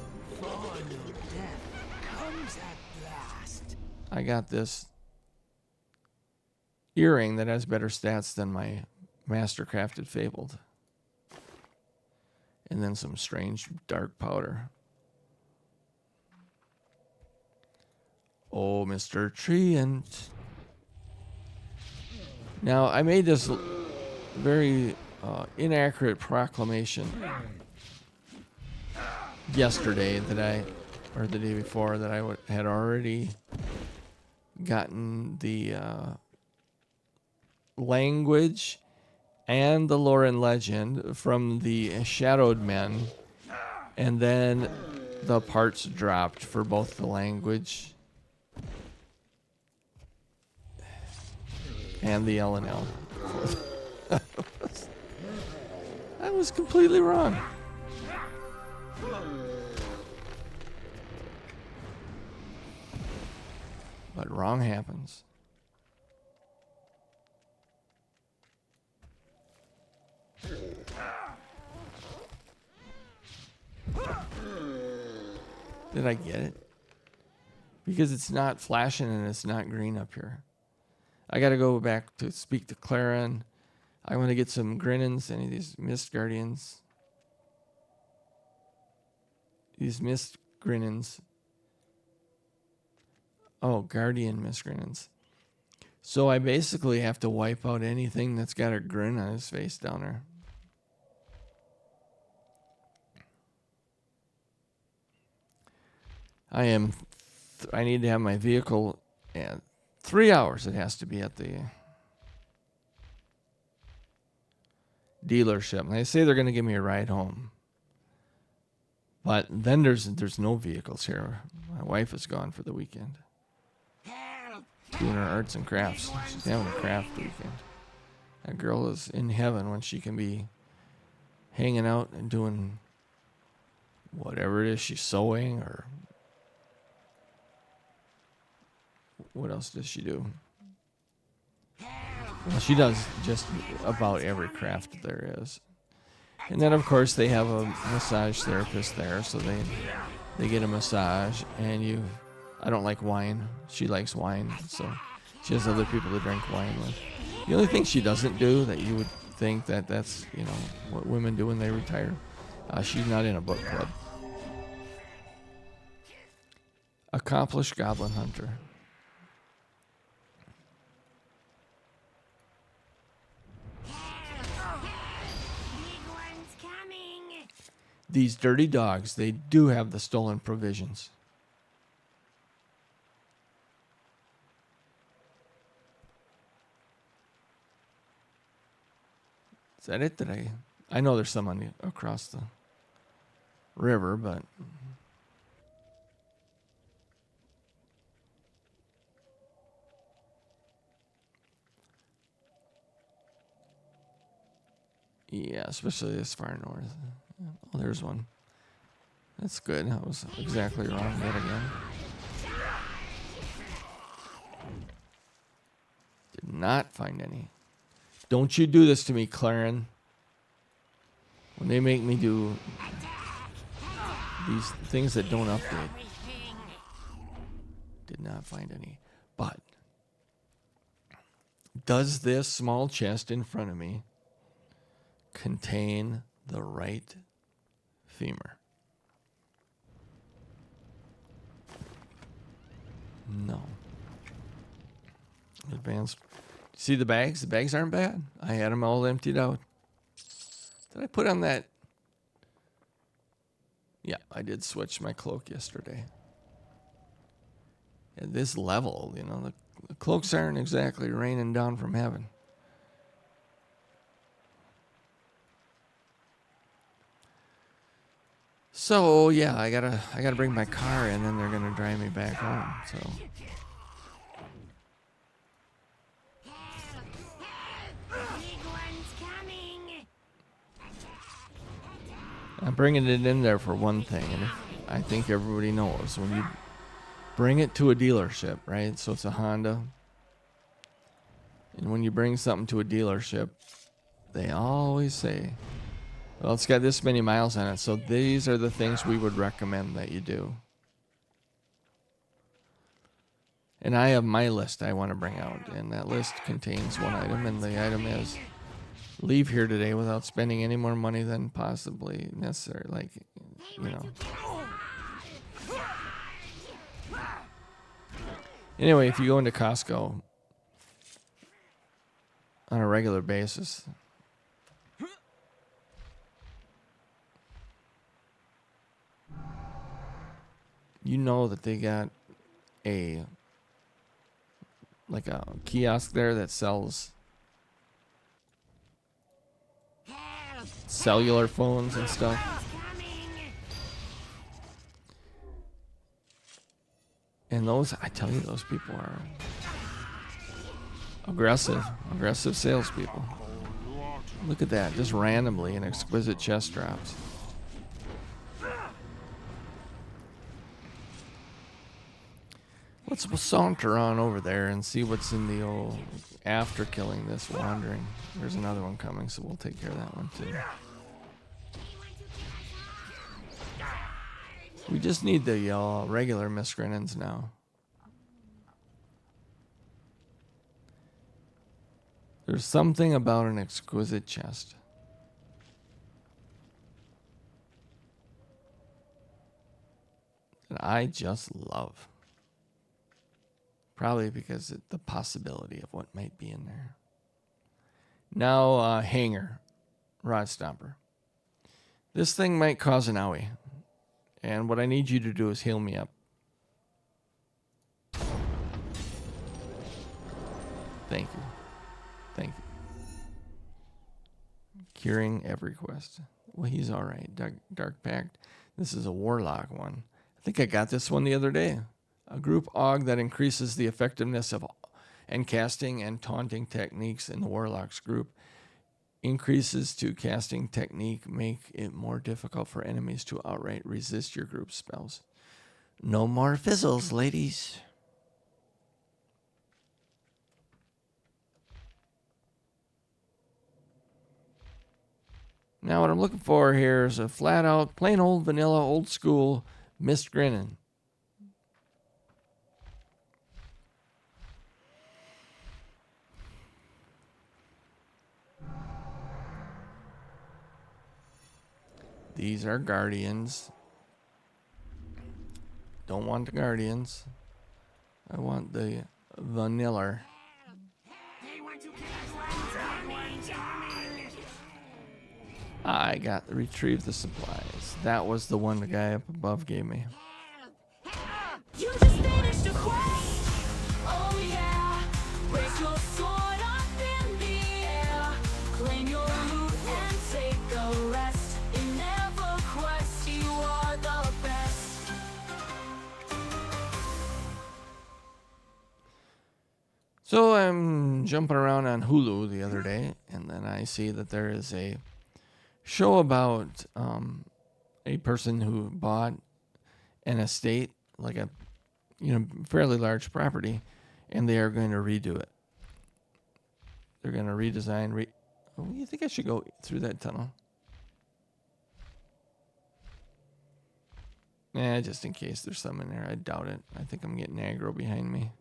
I got this earring that has better stats than my Mastercrafted Fabled. And then some strange dark powder. Oh, Mr. Treant. Now, I made this very inaccurate proclamation yesterday or the day before, that I had already gotten the language and the lore and legend from the Shadowed Men, and then the parts dropped for both the language and the LNL. I was completely wrong. But wrong happens. Did I get it? Because it's not flashing and it's not green up here. I got to go back to speak to Claren. I want to get some Grinnins, any of these Mist Guardians. These Mist Grinnins. Oh, Guardian Mist Grinnins. So I basically have to wipe out anything that's got a grin on his face down there. I need to have my vehicle at 3 hours. It has to be at the dealership. And they say they're going to give me a ride home. But then there's no vehicles here. My wife is gone for the weekend. Doing her arts and crafts. She's having a craft weekend. That girl is in heaven when she can be hanging out and doing whatever it is she's sewing, or what else does she do? Well, she does just about every craft there is. And then, of course, they have a massage therapist there, so they get a massage. And I don't like wine. She likes wine, so she has other people to drink wine with. The only thing she doesn't do that you would think that's, what women do when they retire, she's not in a book club. Accomplished goblin hunter. These dirty dogs, they do have the stolen provisions. Is that it? I know there's some across the river, but yeah, especially this far north. Oh, there's one. That's good. I was exactly wrong yet again. Did not find any. Don't you do this to me, Claren. When they make me do these things that don't update. Did not find any. But does this small chest in front of me contain the right femur? No. Advanced. See the bags? The bags aren't bad. I had them all emptied out. Did I put on that? Yeah, I did switch my cloak yesterday. At this level, you know, the cloaks aren't exactly raining down from heaven. So yeah, I gotta bring my car in, and they're gonna drive me back home. So I'm bringing it in there for one thing, and I think everybody knows when you bring it to a dealership, right? So it's a Honda, and when you bring something to a dealership, they always say, well, it's got this many miles on it, so these are the things we would recommend that you do. And I have my list I want to bring out, and that list contains one item, and the item is leave here today without spending any more money than possibly necessary. Like, you know. Anyway, if you go into Costco on a regular basis, you know that they got a kiosk there that sells cellular phones and stuff. And those, I tell you, those people are aggressive salespeople. Look at that, just randomly in exquisite chest drops. Let's saunter on over there and see what's in the old after killing this wandering. There's another one coming, so we'll take care of that one too. We just need the regular miscreants now. There's something about an exquisite chest. That I just love. Probably because of the possibility of what might be in there. Now, hanger. Rod Stomper. This thing might cause an owie. And what I need you to do is heal me up. Thank you. Thank you. Curing EverQuest. Well, he's alright. Dark Pact. This is a Warlock one. I think I got this one the other day. A group AUG that increases the effectiveness of and casting and taunting techniques in the Warlock's group. Increases to casting technique make it more difficult for enemies to outright resist your group's spells. No more fizzles, ladies. Now what I'm looking for here is a flat out, plain old vanilla, old school Mist Grinnin'. These are Guardians. Don't want the Guardians. I want the vanilla. I got to retrieve the supplies. That was the one the guy up above gave me. You just finished a quest. Oh yeah. Raise your sword up in the air. Claim your loot and take a rest. In EverQuest, you are the best. So I'm jumping around on Hulu the other day, and then I see that there is a show about a person who bought an estate, like a fairly large property, and they are going to redo it. They're going to redesign. Oh, you think I should go through that tunnel? Nah, just in case there's some in there. I doubt it. I think I'm getting aggro behind me.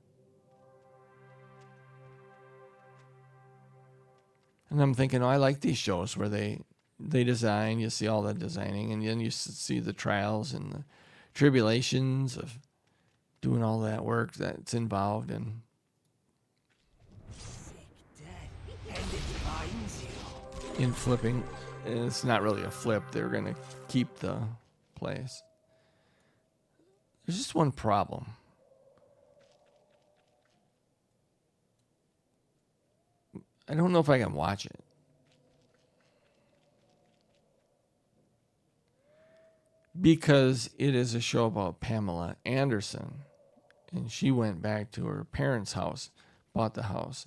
And I'm thinking, I like these shows where they design, you see all the designing, and then you see the trials and the tribulations of doing all that work that's involved in. Sick death, and it finds you. In flipping. It's not really a flip. They're going to keep the place. There's just one problem. I don't know if I can watch it. Because it is a show about Pamela Anderson. And she went back to her parents' house, bought the house,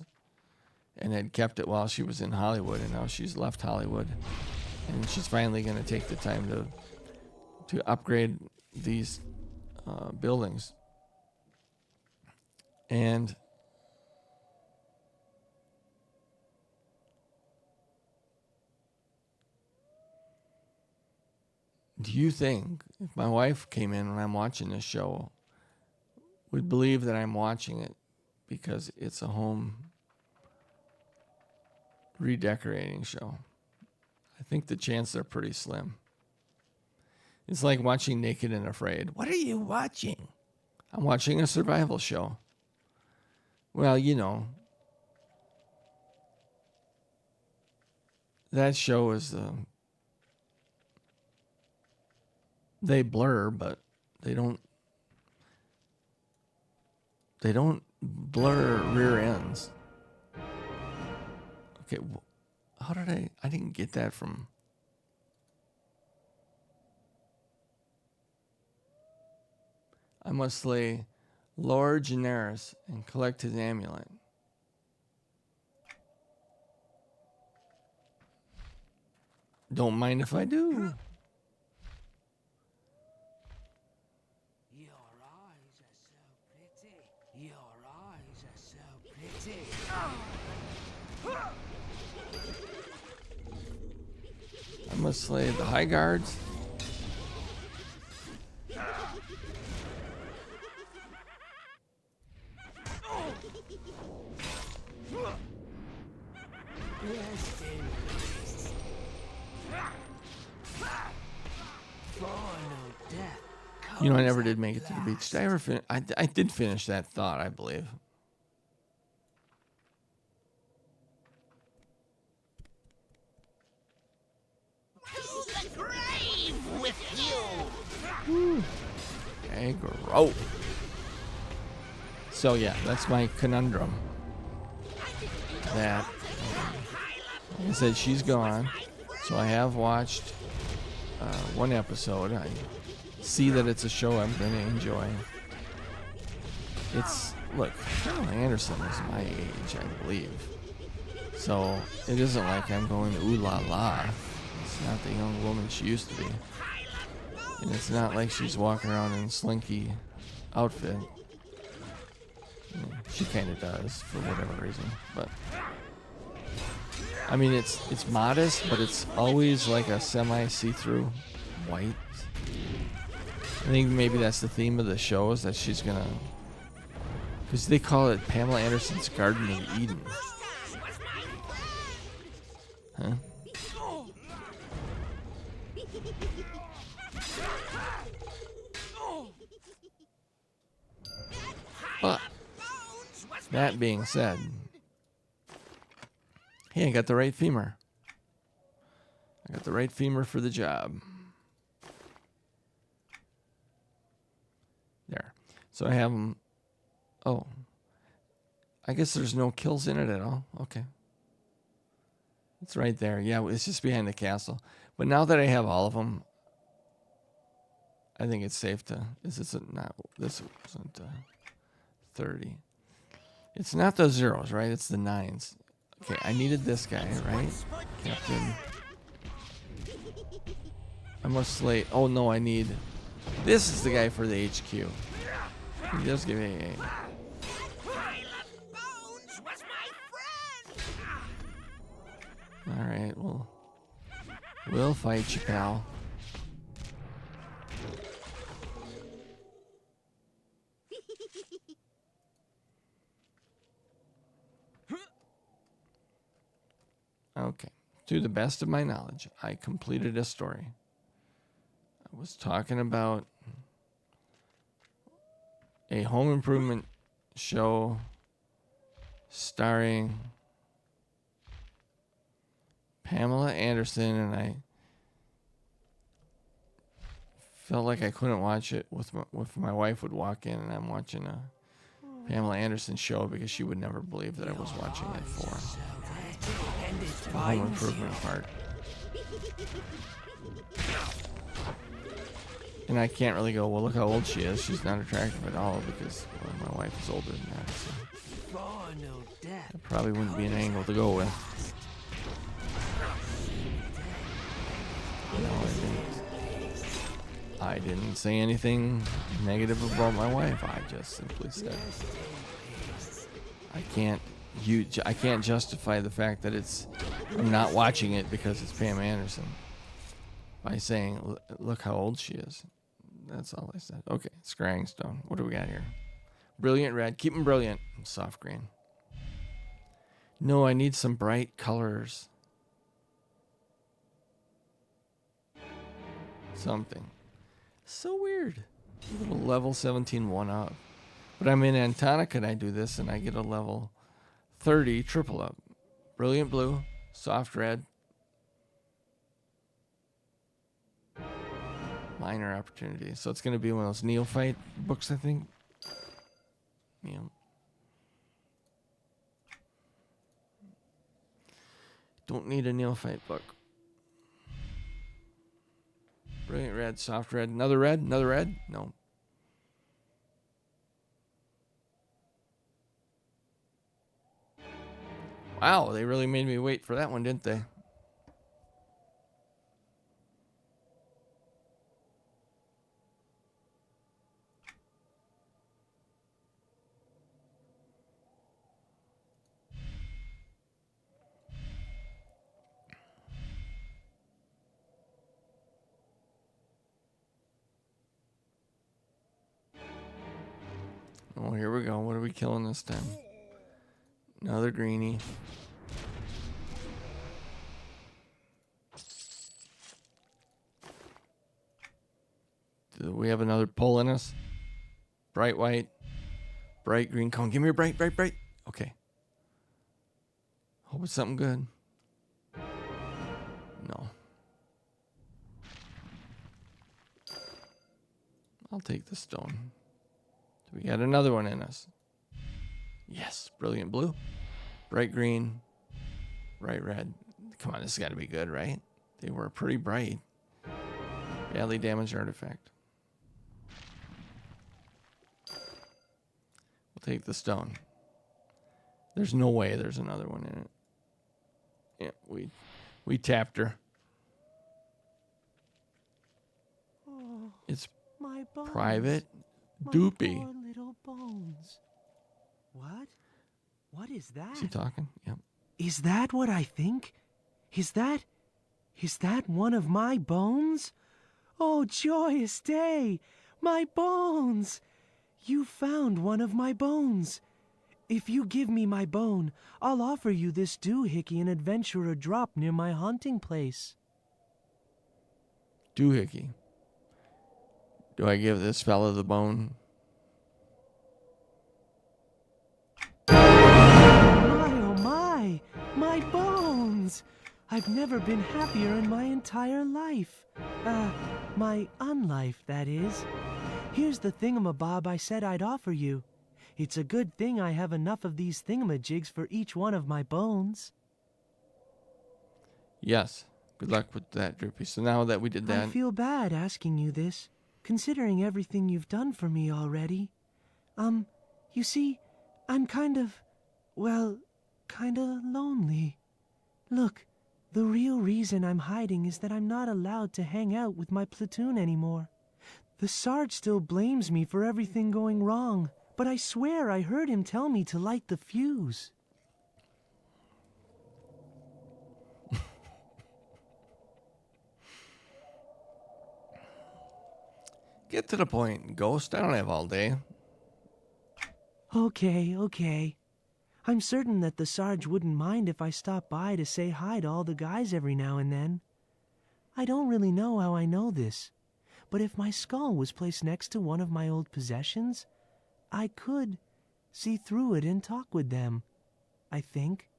and had kept it while she was in Hollywood. And now she's left Hollywood. And she's finally going to take the time to upgrade these buildings. And do you think if my wife came in when I'm watching this show would believe that I'm watching it because it's a home redecorating show? I think the chances are pretty slim. It's like watching Naked and Afraid. What are you watching? I'm watching a survival show. Well, you know, that show is they blur, but they don't blur rear ends. Okay, how did I didn't get that from. I must slay Lord Generis and collect his amulet. Don't mind if I do. Your eyes are so pretty. Your eyes are so pretty. I must slay the high guards. Rest in peace. Final death. You know, I never did make it to the beach. Did I ever finish? I did finish that thought, I believe. To the grave with you! Okay, grow. So yeah, that's my conundrum. That, like I said, she's gone. So I have watched one episode. I see that it's a show I'm going to enjoy. It's, look, Pamela Anderson is my age, I believe. So it isn't like I'm going to ooh la la. It's not the young woman she used to be. And it's not like she's walking around in a slinky outfit. She kind of does for whatever reason, but I mean it's modest, but it's always like a semi see-through white. I think maybe that's the theme of the show, is that she's gonna, because they call it Pamela Anderson's Garden of Eden. Huh? But that being said, hey, I got the right femur. I got the right femur for the job. There. So I have them. Oh. I guess there's no kills in it at all. Okay. It's right there. Yeah, it's just behind the castle. But now that I have all of them, I think it's safe to. This isn't 30. It's not the zeros, right? It's the 9s. Okay, I needed this guy, right? Captain. I must slay. Oh no, I need. This is the guy for the HQ. He does give me a. All right, we'll fight you, pal. Okay. To the best of my knowledge, I completed a story. I was talking about a home improvement show starring Pamela Anderson, and I felt like I couldn't watch it with my wife would walk in and I'm watching a Pamela Anderson show because she would never believe that I was watching it for the home improvement part. And I can't really go, well, look how old she is. She's not attractive at all because my wife is older than that. So that probably wouldn't be an angle to go with. No, I didn't say anything negative about my wife. I just simply said I can't justify the fact that I'm not watching it because it's Pam Anderson by saying, look how old she is. That's all I said. Okay, Scrying Stone. What do we got here? Brilliant red. Keep them brilliant. Soft green. No, I need some bright colors. Something. So weird. A little level 17 one up. But I'm in Antonica and I do this and I get a level 30 triple up. Brilliant blue. Soft red. Minor opportunity. So it's going to be one of those neophyte books, I think. Yeah. Don't need a neophyte book. Brilliant red, soft red. Another red? Another red? No. Wow, they really made me wait for that one, didn't they? Oh, here we go. What are we killing this time? Another greenie. Do we have another pull in us? Bright white. Bright green cone. Give me your bright, bright, bright. Okay. Hope it's something good. No. I'll take the stone. We got another one in us. Yes, brilliant blue, bright green, bright red. Come on, this has got to be good, right? They were pretty bright. Badly damaged artifact. We'll take the stone. There's no way there's another one in it. Yeah, we tapped her. Oh, It's my bones. private. My Doopy. poor little bones. What? What is that? Is he talking? Yep. Is that what I think? Is that one of my bones? Oh, joyous day! My bones! You found one of my bones. If you give me my bone, I'll offer you this doohickey and adventurer drop near my hunting place. Doohickey. Do I give this fella the bone? My, oh my! My bones! I've never been happier in my entire life. My unlife, that is. Here's the thingamabob I said I'd offer you. It's a good thing I have enough of these thingamajigs for each one of my bones. Yes. Good luck with that, Droopy. So now that we did that... I feel bad asking you this, considering everything you've done for me already. You see, I'm kind of lonely. Look, the real reason I'm hiding is that I'm not allowed to hang out with my platoon anymore. The Sarge still blames me for everything going wrong, but I swear I heard him tell me to light the fuse. Get to the point, Ghost. I don't have all day. Okay. I'm certain that the Sarge wouldn't mind if I stopped by to say hi to all the guys every now and then. I don't really know how I know this, but if my skull was placed next to one of my old possessions, I could see through it and talk with them, I think.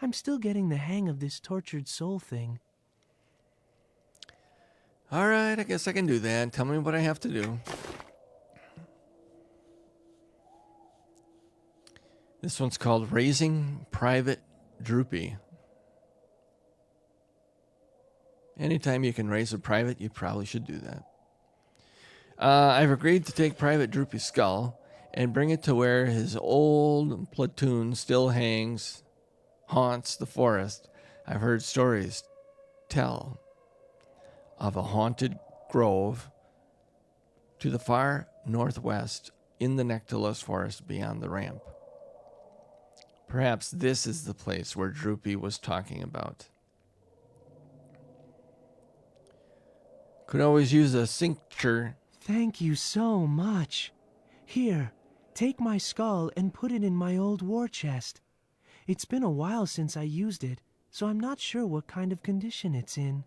I'm still getting the hang of this tortured soul thing. All right, I guess I can do that. Tell me what I have to do. This one's called Raising Private Droopy. Anytime you can raise a private, you probably should do that. I've agreed to take Private Droopy's skull and bring it to where his old platoon still haunts the forest. I've heard stories tell of a haunted grove to the far northwest in the Nectalos forest beyond the ramp. Perhaps this is the place where Droopy was talking about. Could always use a cincture. Thank you so much. Here, take my skull and put it in my old war chest. It's been a while since I used it, so I'm not sure what kind of condition it's in.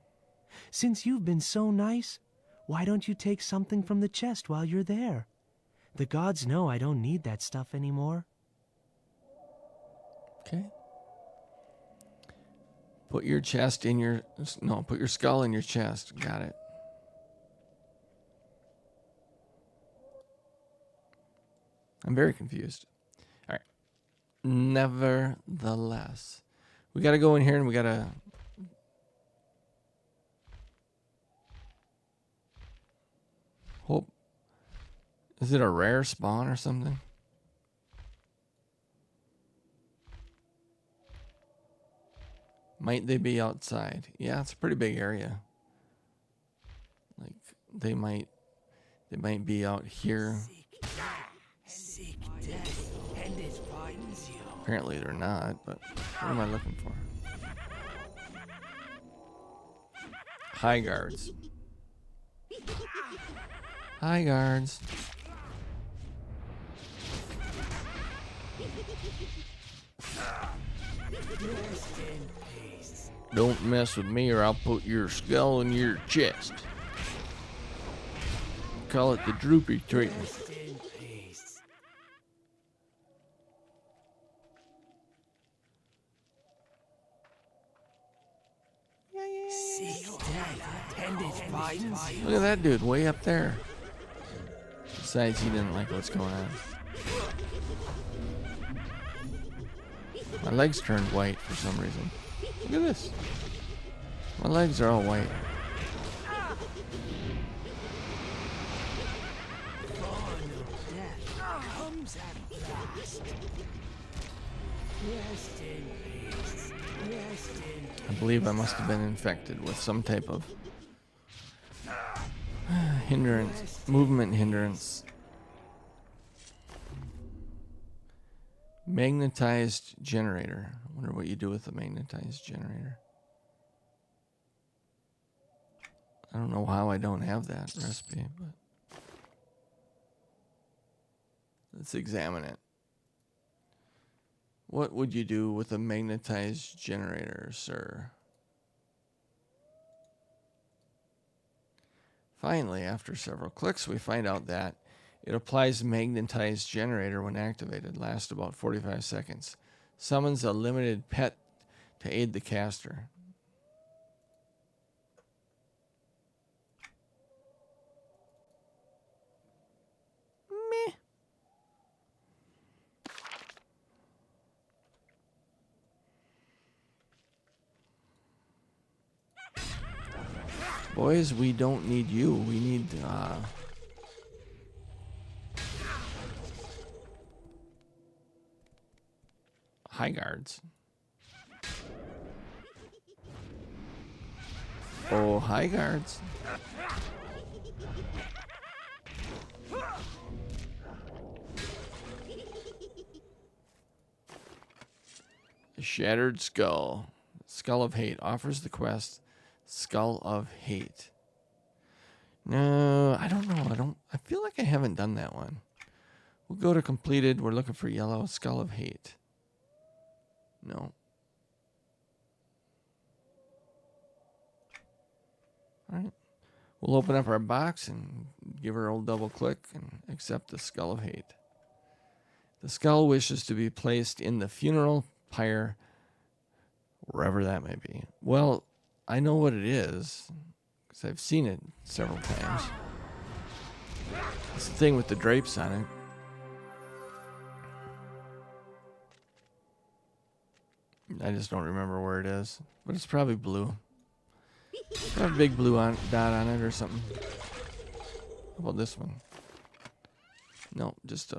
Since you've been so nice, why don't you take something from the chest while you're there? The gods know I don't need that stuff anymore. Okay. Put your skull in your chest. Got it. I'm very confused. All right. Nevertheless, we got to go in here and we got to... Hope. Is it a rare spawn or something? Might they be outside? Yeah, it's a pretty big area. Like they might be out here. Seek death, and it finds you. Apparently they're not, but what am I looking for? High guards. High guards. Rest in peace. Don't mess with me or I'll put your skull in your chest. Call it the Droopy treatment. Rest in peace. Seek death, and it finds you. Look at that dude way up there. Besides, he didn't like what's going on. My legs turned white for some reason. Look at this. My legs are all white. Dawn of death comes at last. Rest in peace. Rest in peace. I believe I must have been infected with some type of hindrance, movement hindrance. Magnetized generator. I wonder what you do with a magnetized generator. I don't know how I don't have that recipe, but let's examine it. What would you do with a magnetized generator, sir? Finally, after several clicks, we find out that it applies magnetized generator when activated. Lasts about 45 seconds. Summons a limited pet to aid the caster. Meh. Boys, we don't need you. We need high guards. Oh, high guards. A shattered skull. Skull of Hate offers the quest Skull of Hate. No, I don't know. I feel like I haven't done that one. We'll go to completed. We're looking for yellow Skull of Hate. No. All right. We'll open up our box and give her a old double click and accept the Skull of Hate. The skull wishes to be placed in the funeral pyre, wherever that may be. Well, I know what it is, because I've seen it several times. It's the thing with the drapes on it. I just don't remember where it is, but it's probably blue. Got a big blue dot on it or something. How about this one? No, just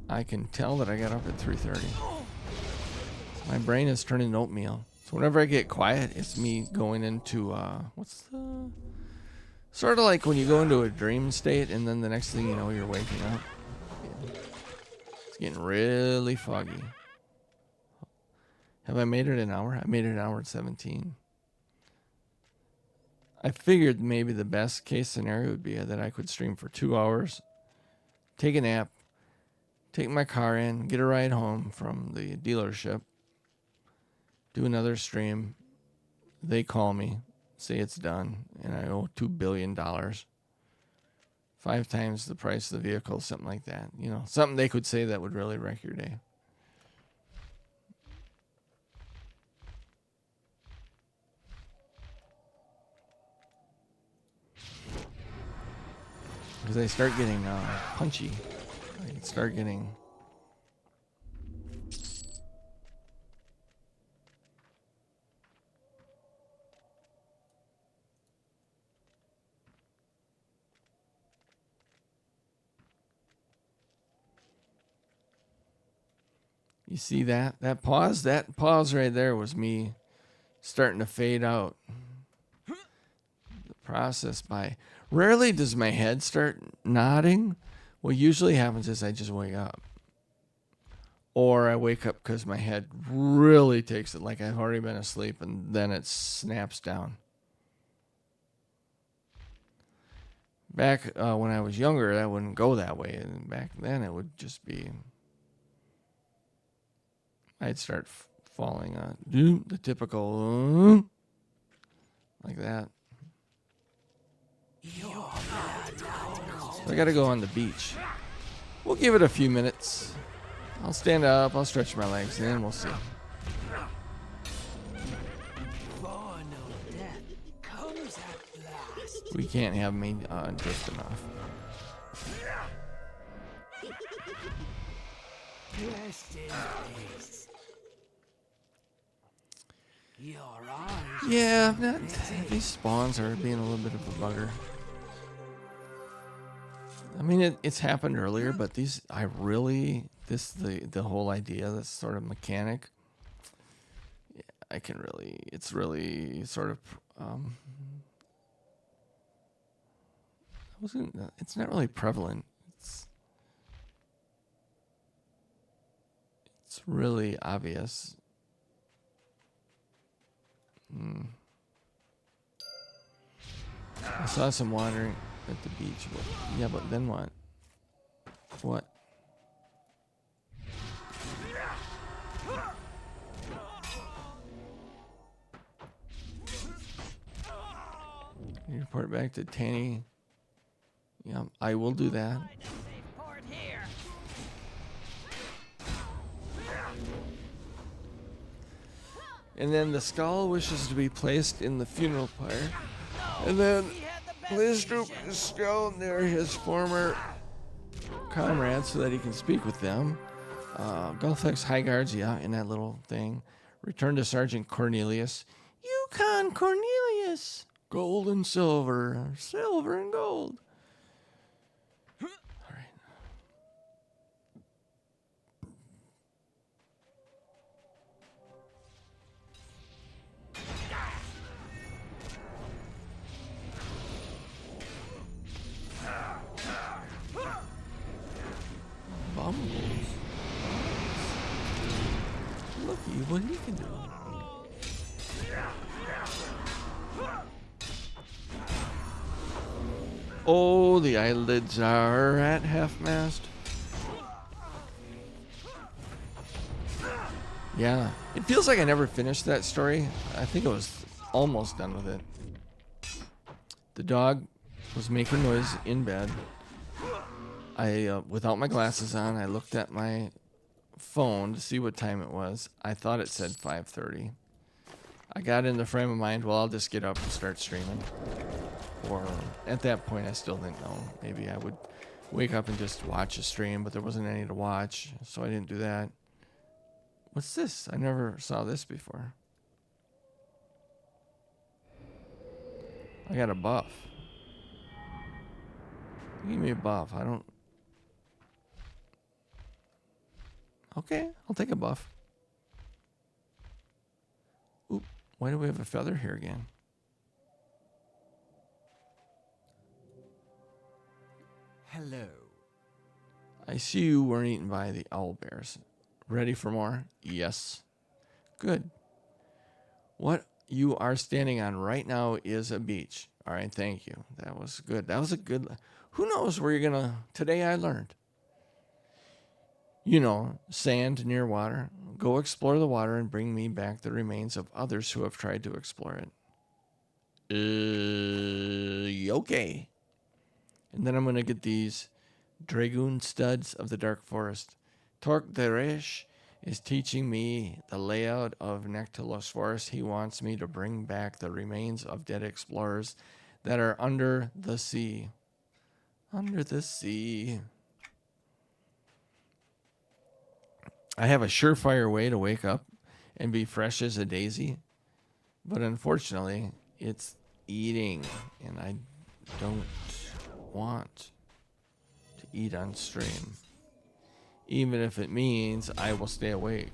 I can tell that I got up at 3:30. My brain is turning to oatmeal. So whenever I get quiet, it's me going into sort of like when you go into a dream state and then the next thing you know you're waking up. Yeah. It's getting really foggy. Have I made it an hour? I made it an hour and 17. I figured maybe the best case scenario would be that I could stream for 2 hours, take a nap, take my car in, get a ride home from the dealership, do another stream. They call me, say it's done, and I owe $2 billion. 5 times the price of the vehicle, something like that. You know, something they could say that would really wreck your day. Because I start getting punchy. I start getting... You see that? That pause? That pause right there was me starting to fade out. The process by... Rarely does my head start nodding. What usually happens is I just wake up. Or I wake up because my head really takes it like I've already been asleep and then it snaps down. Back when I was younger, that wouldn't go that way. And back then it would just be... I'd start falling on the typical like that. So I gotta go on the beach. We'll give it a few minutes. I'll stand up, I'll stretch my legs, and then we'll see. We can't have me just enough. Yeah, these spawns are being a little bit of a bugger. I mean, it's happened earlier, but these, the whole idea, this sort of mechanic, it's really sort of, it's not really prevalent. It's really obvious. I saw some wandering at the beach. Yeah, but then what? What? You report back to Tanny. Yeah, I will do that. And then the skull wishes to be placed in the funeral pyre. And then please droop his skull near his former comrades so that he can speak with them. Gulfex High Guards, yeah, in that little thing. Return to Sergeant Cornelius. Yukon Cornelius! Gold and silver. Silver and gold. All right. Bumbles. Looky what he can do. Oh, the eyelids are at half mast. Yeah, it feels like I never finished that story. I think I was almost done with it. The dog was making noise in bed. I, without my glasses on, I looked at my phone to see what time it was. I thought it said 5:30. I got in the frame of mind, well, I'll just get up and start streaming. Or at that point, I still didn't know. Maybe I would wake up and just watch a stream, but there wasn't any to watch, so I didn't do that. What's this? I never saw this before. I got a buff. Give me a buff. I don't... Okay, I'll take a buff. Oop, why do we have a feather here again? Hello. I see you weren't eaten by the owl bears. Ready for more? Yes. Good. What you are standing on right now is a beach. All right, thank you. That was good. That was a good... Who knows where you're going to... Today I learned. You know, sand near water. Go explore the water and bring me back the remains of others who have tried to explore it. Okay. And then I'm going to get these Dragoon Studs of the Dark Forest. Torque Deresh is teaching me the layout of Nectalos Forest. He wants me to bring back the remains of dead explorers that are under the sea. Under the sea. I have a surefire way to wake up and be fresh as a daisy, but unfortunately, it's eating, and I don't want to eat on stream, even if it means I will stay awake.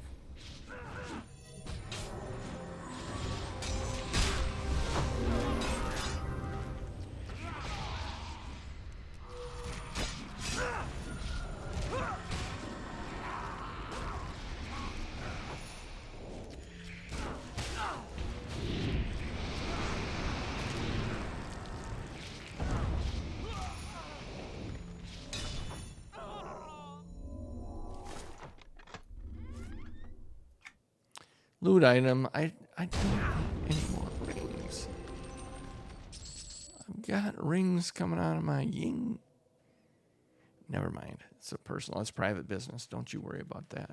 Loot item. I don't need any more rings. I've got rings coming out of my ying. Never mind. It's a personal, it's private business. Don't you worry about that.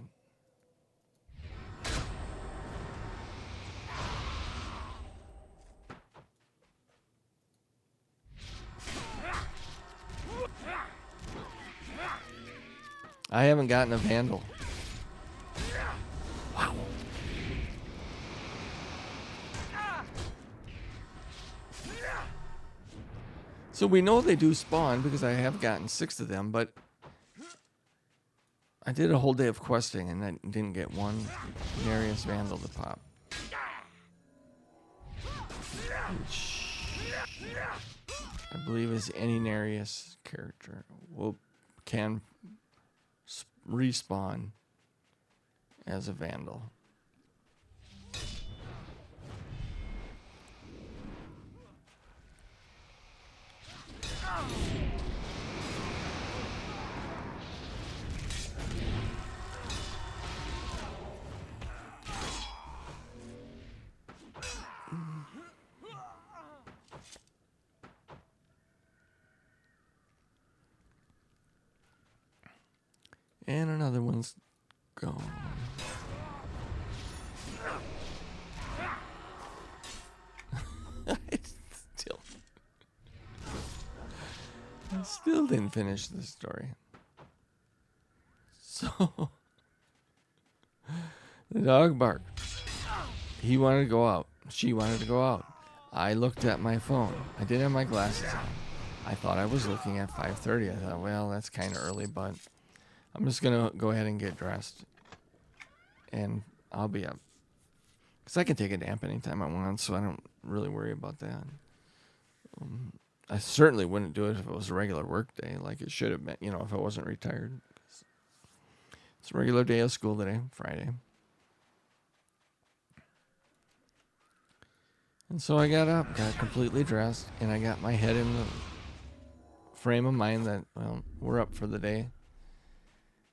I haven't gotten a vandal. Wow. So we know they do spawn because I have gotten 6 of them, but I did a whole day of questing and I didn't get one Narius Vandal to pop. Which I believe is any Narius character can respawn as a Vandal. And another one's gone. I still didn't finish the story. So the dog barked. He wanted to go out. She wanted to go out. I looked at my phone. I didn't have my glasses on. I thought I was looking at 5:30. I thought, well, that's kind of early, but I'm just going to go ahead and get dressed. And I'll be up. Because I can take a nap anytime I want, so I don't really worry about that. I certainly wouldn't do it if it was a regular work day, like it should have been, you know, if I wasn't retired. It's a regular day of school today, Friday. And so I got up, got completely dressed, and I got my head in the frame of mind that, well, we're up for the day.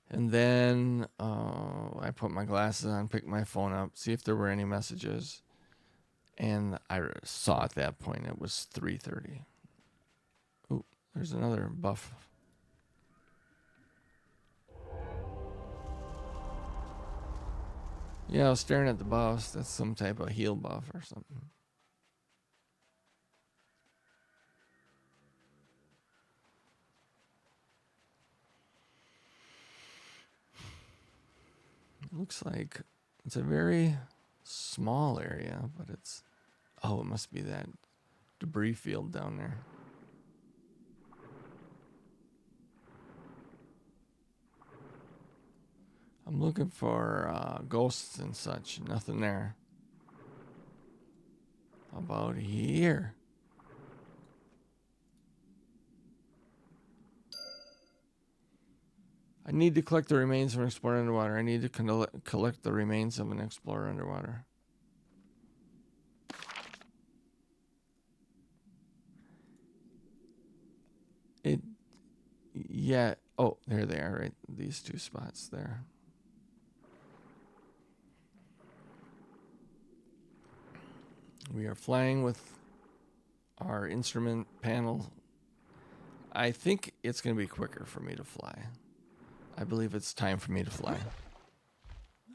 And then I put my glasses on, picked my phone up, see if there were any messages. And I saw at that point it was 3:30. Ooh, there's another buff. Yeah, I was staring at the buffs. That's some type of heal buff or something. Looks like it's a very small area, but it's... Oh, it must be that debris field down there. I'm looking for ghosts and such. Nothing there. How about here? I need to collect the remains of an explorer underwater. I need to collect the remains of an explorer underwater. Yeah. Oh, there they are, right? These two spots there. We are flying with our instrument panel. I think it's going to be quicker for me to fly. I believe it's time for me to fly.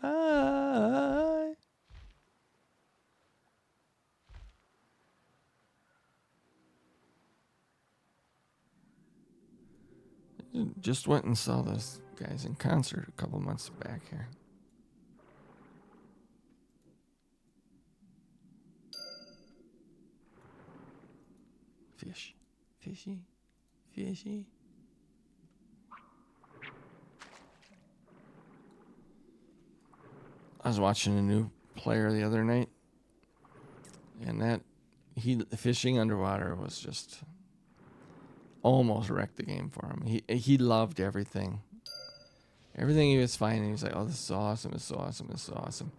Hi. Just went and saw those guys in concert a couple months back here. Fish. Fishy. Fishy. I was watching a new player the other night, and that fishing underwater was just almost wrecked the game for him. He loved everything. Everything he was finding, he was like, "Oh, this is awesome! It's so awesome! It's so awesome!"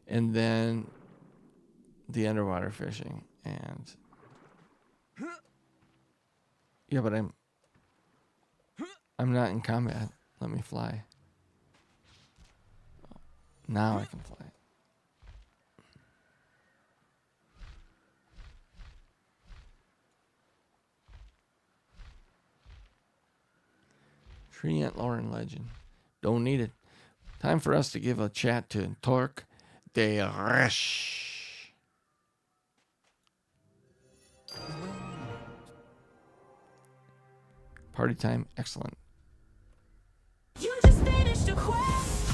And then the underwater fishing, and yeah, but I'm not in combat. Let me fly. Now I can fly. Tree Ant Lore and Legend. Don't need it. Time for us to give a chat to Torque de Resh. Party time. Excellent. You just finished a quest.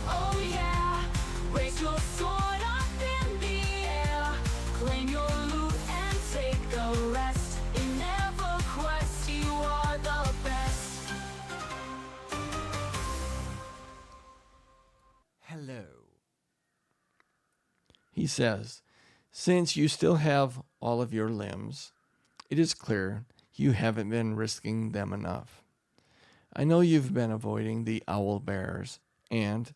Oh yeah. Raise your sword up in the air. Claim your loot and take a rest. In EverQuest, you are the best. Hello. He says, since you still have all of your limbs, it is clear you haven't been risking them enough. I know you've been avoiding the owl bears, and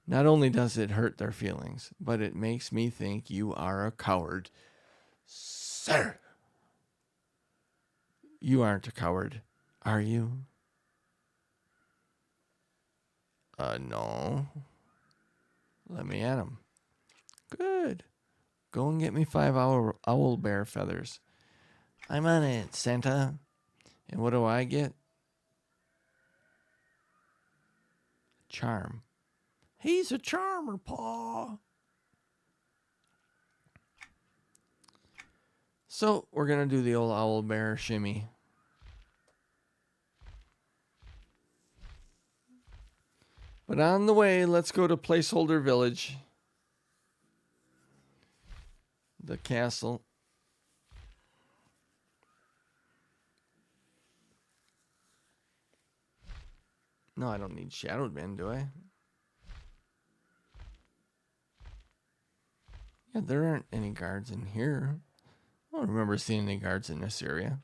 not only does it hurt their feelings, but it makes me think you are a coward. Sir! You aren't a coward, are you? No. Let me at him. Good. Go and get me 5 owl bear feathers. I'm on it, Santa. And what do I get? Charm. He's a charmer, Paw. So we're going to do the old owl bear shimmy. But on the way, let's go to Placeholder Village. The castle. No, I don't need Shadowed Men, do I? Yeah, there aren't any guards in here. I don't remember seeing any guards in this area.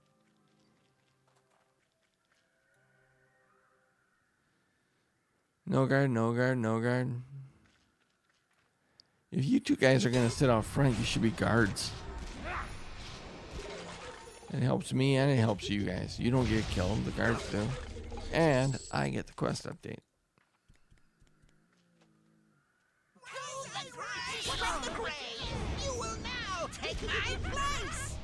No guard, no guard, no guard. If you two guys are going to sit out front, you should be guards. It helps me and it helps you guys. You don't get killed, the guards do. And I get the quest update. From the grave, you will now take my place.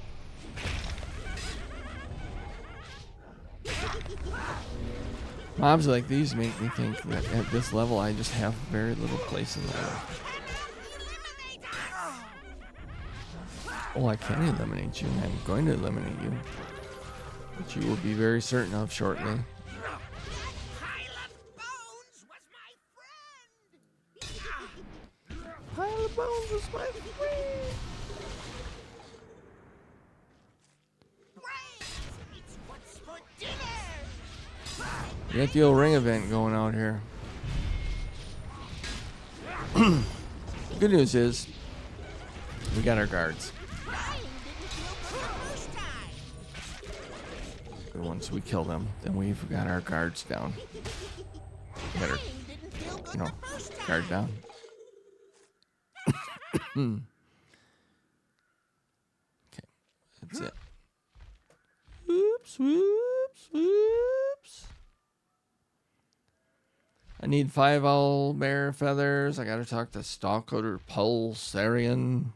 Mobs like these make me think that at this level I just have very little place in the world. Oh, I can eliminate you. I'm going to eliminate you. Which you will be very certain of shortly. Pile of bones was my friend. Pile of bones was my friend. Brains, it's what's for dinner. We got the old ring event going out here. Good news is we got our guards. Brain didn't feel good the first time. Once we kill them, then we've got our guards down. Got our, Brain didn't feel good you know, the first time. guard down. Okay, that's it. Whoops, whoops, whoops. I need 5 owl bear feathers. I gotta talk to Stalker Pulsarian.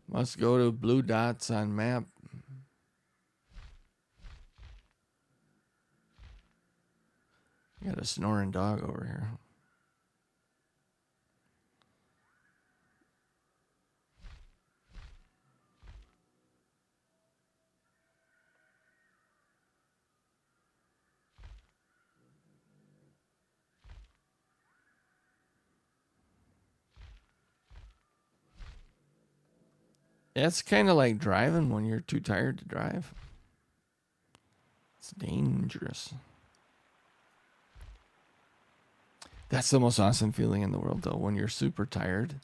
Must go to blue dots on map. Got a snoring dog over here. It's kind of like driving when you're too tired to drive. It's dangerous. That's the most awesome feeling in the world, though, when you're super tired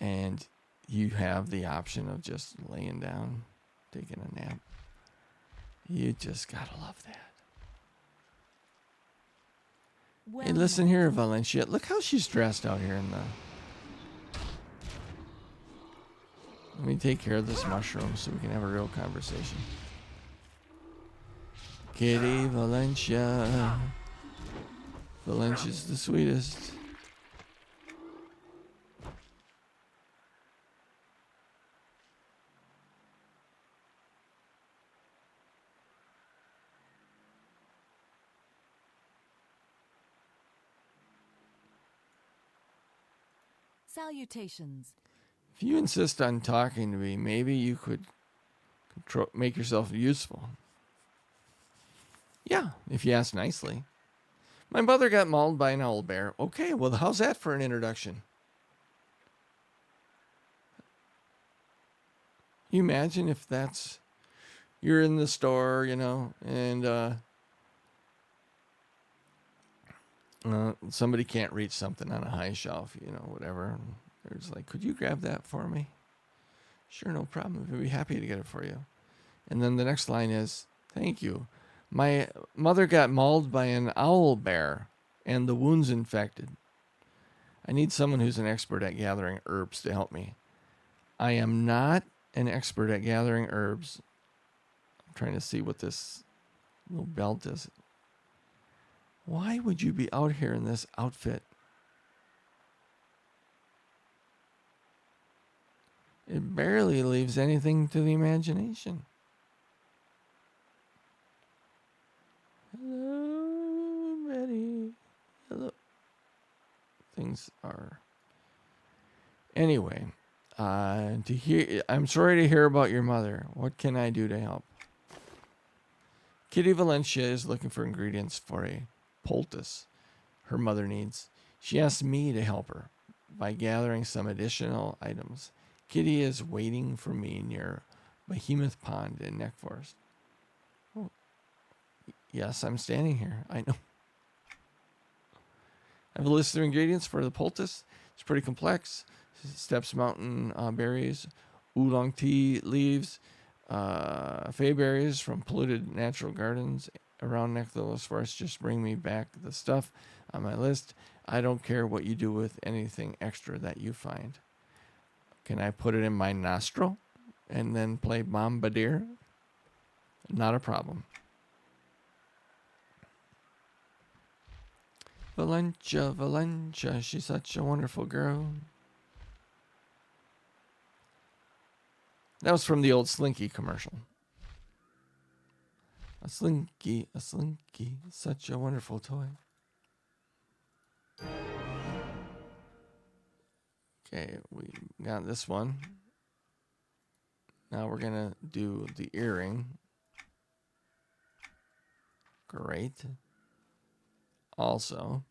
and you have the option of just laying down, taking a nap. You just gotta love that. Well, Hey, listen here, Valencia. Look how she's dressed out here in the... Let me take care of this mushroom so we can have a real conversation. Kitty Valencia. Valencia's the sweetest. salutations. If you insist on talking to me, maybe you could make yourself useful. Yeah, if you ask nicely. My mother got mauled by an owl bear. Okay, well, how's that for an introduction? You imagine if that's... You're in the store, you know, and somebody can't reach something on a high shelf, you know, whatever. They're just like, could you grab that for me? Sure, no problem. I'd be happy to get it for you. And then the next line is, thank you. My mother got mauled by an owl bear and the wound's infected. I need someone who's an expert at gathering herbs to help me. I am not an expert at gathering herbs. I'm trying to see what this little belt is. Why would you be out here in this outfit? It barely leaves anything to the imagination. Hello, Betty. Hello. Things are... Anyway, I'm sorry to hear about your mother. What can I do to help? Kitty Valencia is looking for ingredients for a poultice her mother needs. She asked me to help her by gathering some additional items. Kitty is waiting for me near Behemoth Pond in Neck Forest. Oh, yes, I'm standing here. I know. I have a list of ingredients for the poultice. It's pretty complex. Steps mountain berries, oolong tea leaves, fey berries from polluted natural gardens around Necklace Forest. Just bring me back the stuff on my list. I don't care what you do with anything extra that you find. Can I put it in my nostril and then play Bombardier? Not a problem. Valencia, Valencia, she's such a wonderful girl. That was from the old Slinky commercial. A Slinky, such a wonderful toy. Okay, we got this one. Now we're gonna do the earring. Great. Also,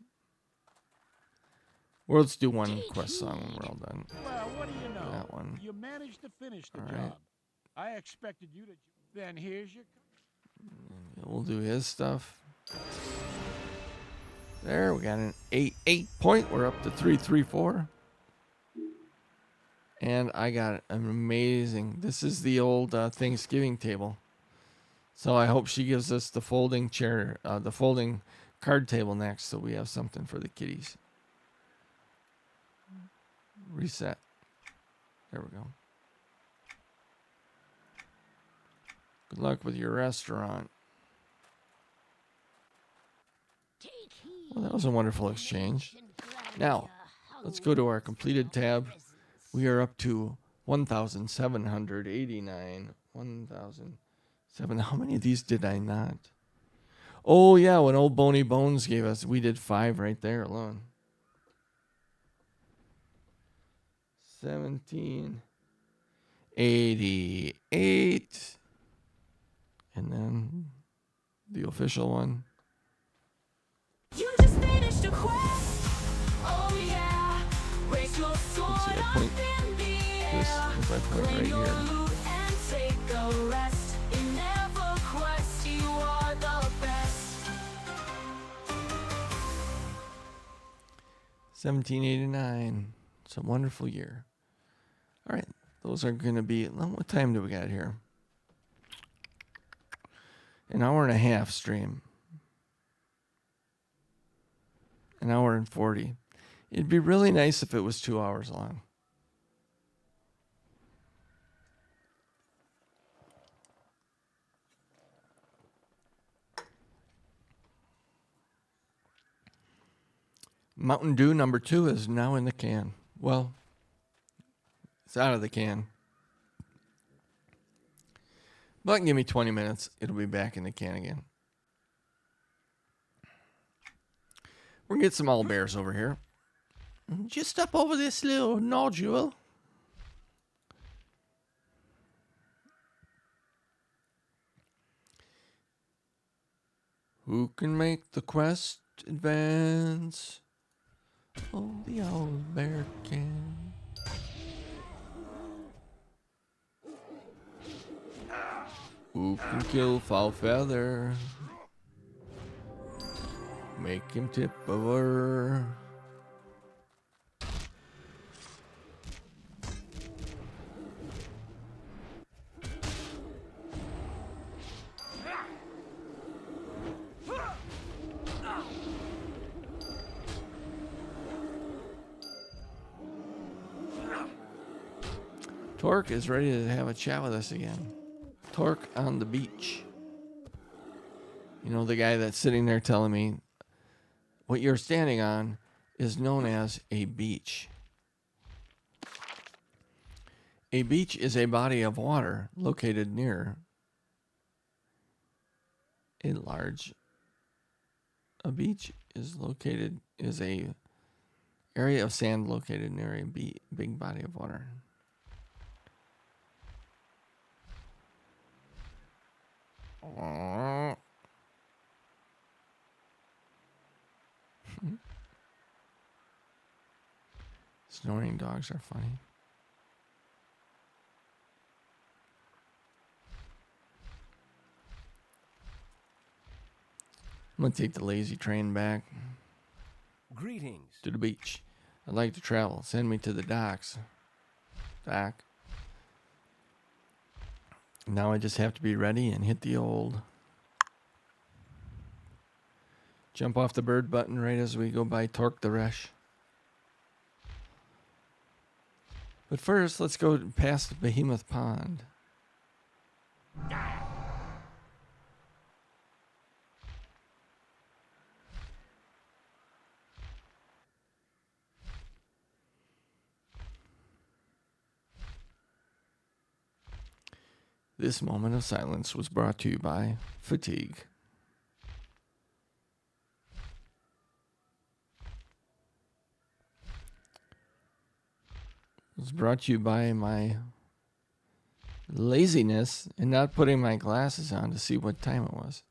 well, let's do one quest song when we're all done. Well, what do you know? That one. You managed to finish the All job. right. I expected you to. Then here's your. We'll do his stuff. There, we got an 8 point. We're up to 334. And I got an amazing. This is the old Thanksgiving table. So I hope she gives us the folding chair, the folding card table next, so we have something for the kiddies. Reset. There we go. Good luck with your restaurant. Well, that was a wonderful exchange. Now, let's go to our completed tab. We are up to 1,789. 1,007. How many of these did I not? Oh, yeah, when old Boney Bones gave us, we did 5 right there alone. 1788. And then the official one. You just finished a quest. Oh yeah. Raise your sword Let's see, I up point in the this air. if I point Claim right your here. loot and take a rest. In EverQuest, you are the best. 1789. It's a wonderful year. All right, those are going to be. What time do we got here? An hour and a half stream. An hour and 40. It'd be really nice if it was 2 hours long. Mountain Dew number 2 is now in the can. Well, it's out of the can. But give me 20 minutes. It'll be back in the can again. We're going to get some owlbears over here. Just up over this little nodule. Who can make the quest advance? Oh, the owlbear can. Who can kill Foul Feather? Make him tip over. Torque is ready to have a chat with us again. Torque on the beach. You know, the guy that's sitting there telling me what you're standing on is known as a beach. A beach is a body of water located near a beach is a area of sand located near a big body of water. Snoring dogs are funny. I'm gonna take the lazy train back Greetings. to the beach. I'd like to travel. Send me to the docks. Dock. Now I just have to be ready and hit the old jump off the bird button right as we go by Torque the Resh. But first, let's go past Behemoth Pond. This moment of silence was brought to you by fatigue. It was brought to you by my laziness in not putting my glasses on to see what time it was.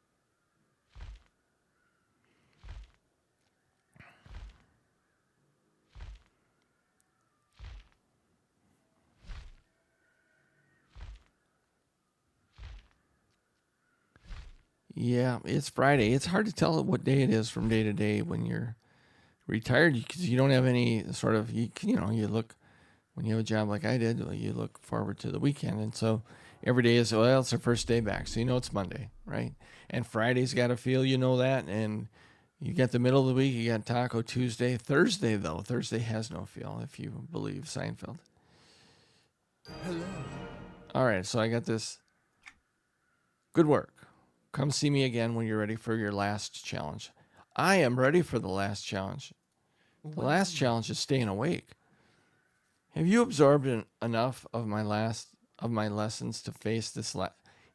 Yeah, it's Friday. It's hard to tell what day it is from day to day when you're retired because you don't have any sort of, you look, when you have a job like I did, you look forward to the weekend. And so every day is, well, it's the first day back. So it's Monday, right? And Friday's got to feel, that. And you get the middle of the week, you got Taco Tuesday. Thursday, though, Thursday has no feel, if you believe Seinfeld. Hello. All right, so I got this. Good work. Come see me again when you're ready for your last challenge. I am ready for the last challenge. The last challenge is staying awake. Have you absorbed enough of my lessons to face this?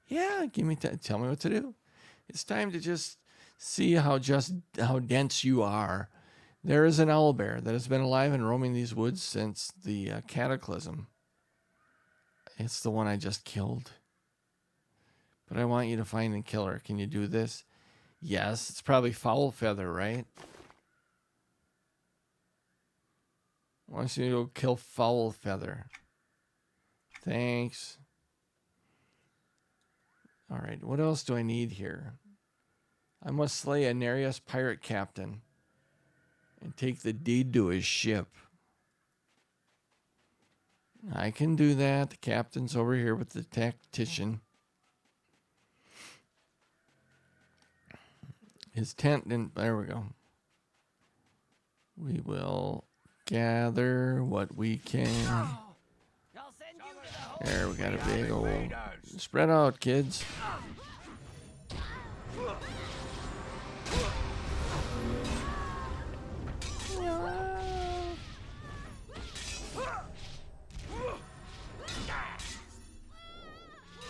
Yeah, tell me what to do. It's time to just see how dense you are. There is an owlbear that has been alive and roaming these woods since the cataclysm. It's the one I just killed. But I want you to find and kill her. Can you do this? Yes, it's probably Foul Feather, right? I want you to go kill Foul Feather. Thanks. All right, what else do I need here? I must slay a Nereus pirate captain and take the deed to his ship. I can do that. The captain's over here with the tactician. His tent, and there we go. We will gather what we can. There, we got a big old... Spread out, kids.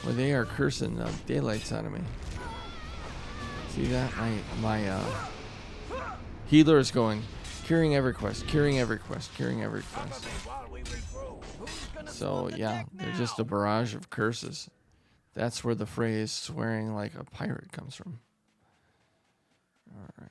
Well, they are cursing the daylights out of me. See that? My healer is going, curing EverQuest, curing EverQuest, curing EverQuest. So, yeah, they're just a barrage of curses. That's where the phrase swearing like a pirate comes from. All right.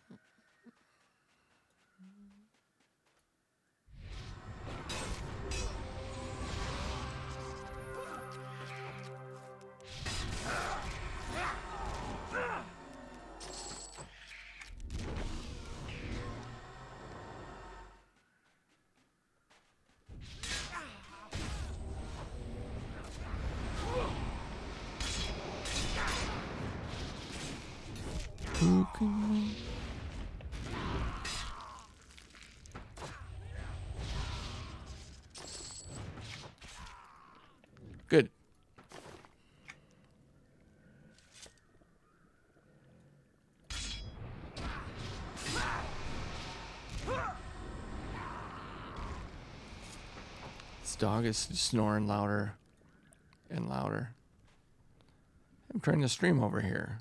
Good. This dog is snoring louder and louder. I'm trying to stream over here.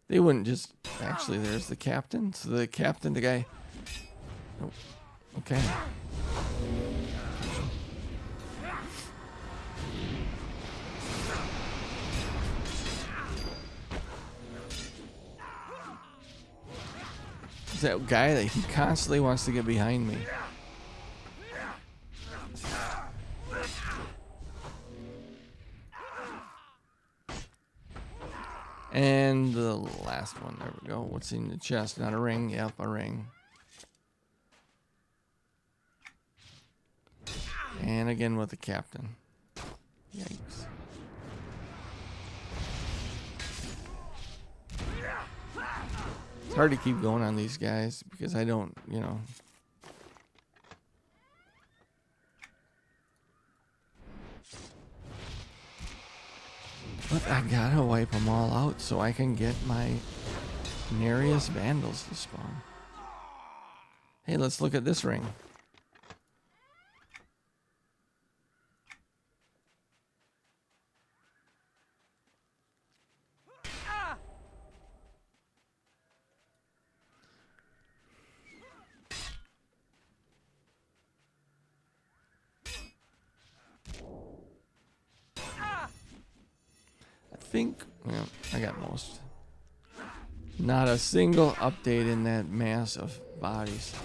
They wouldn't just... Actually, there's the captain. So the captain, the guy... Oh, okay. It's that guy that he constantly wants to get behind me. And the last one. There we go. What's in the chest? Not a ring. Yep, a ring. And again with the captain. Yikes. It's hard to keep going on these guys because I don't, you know. But I gotta wipe them all out so I can get my Narius Vandals to spawn. Hey, let's look at this ring. I think, yeah, I got most. Not a single update in that mass of bodies.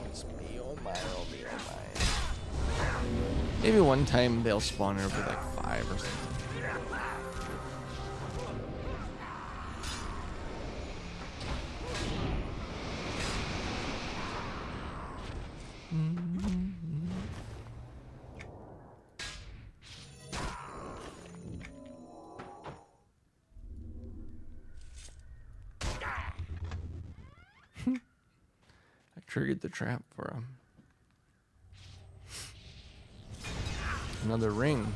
It's me, oh my, oh me, oh my. Maybe one time they'll spawn every like 5 or something. Triggered the trap for him. Another ring.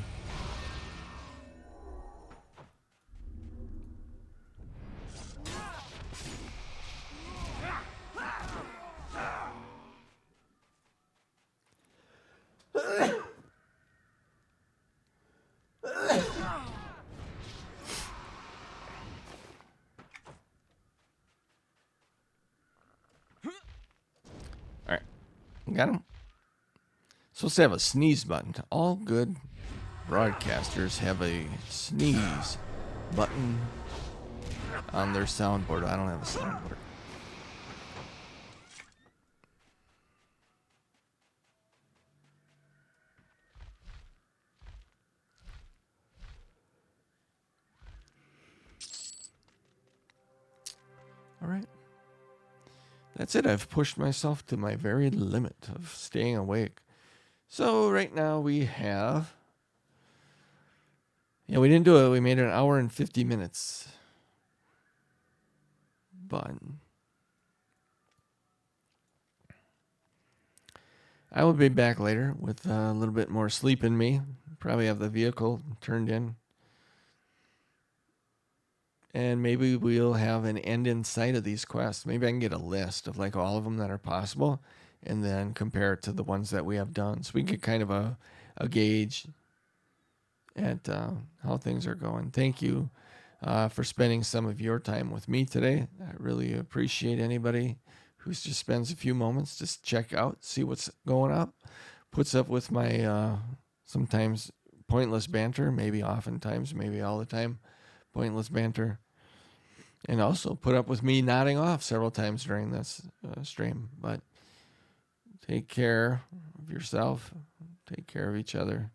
Got him. Supposed to have a sneeze button. All good broadcasters have a sneeze button on their soundboard. I don't have a soundboard. All right. That's it. I've pushed myself to my very limit of staying awake. So right now we have... Yeah, we didn't do it. We made it 1 hour and 50 minutes. But I will be back later with a little bit more sleep in me. Probably have the vehicle turned in. And maybe we'll have an end in sight of these quests. Maybe I can get a list of like all of them that are possible and then compare it to the ones that we have done. So we can get kind of a gauge at how things are going. Thank you for spending some of your time with me today. I really appreciate anybody who just spends a few moments to check out, see what's going up, puts up with my sometimes pointless banter, maybe oftentimes, maybe all the time, pointless banter. And also put up with me nodding off several times during this stream. But take care of yourself. Take care of each other.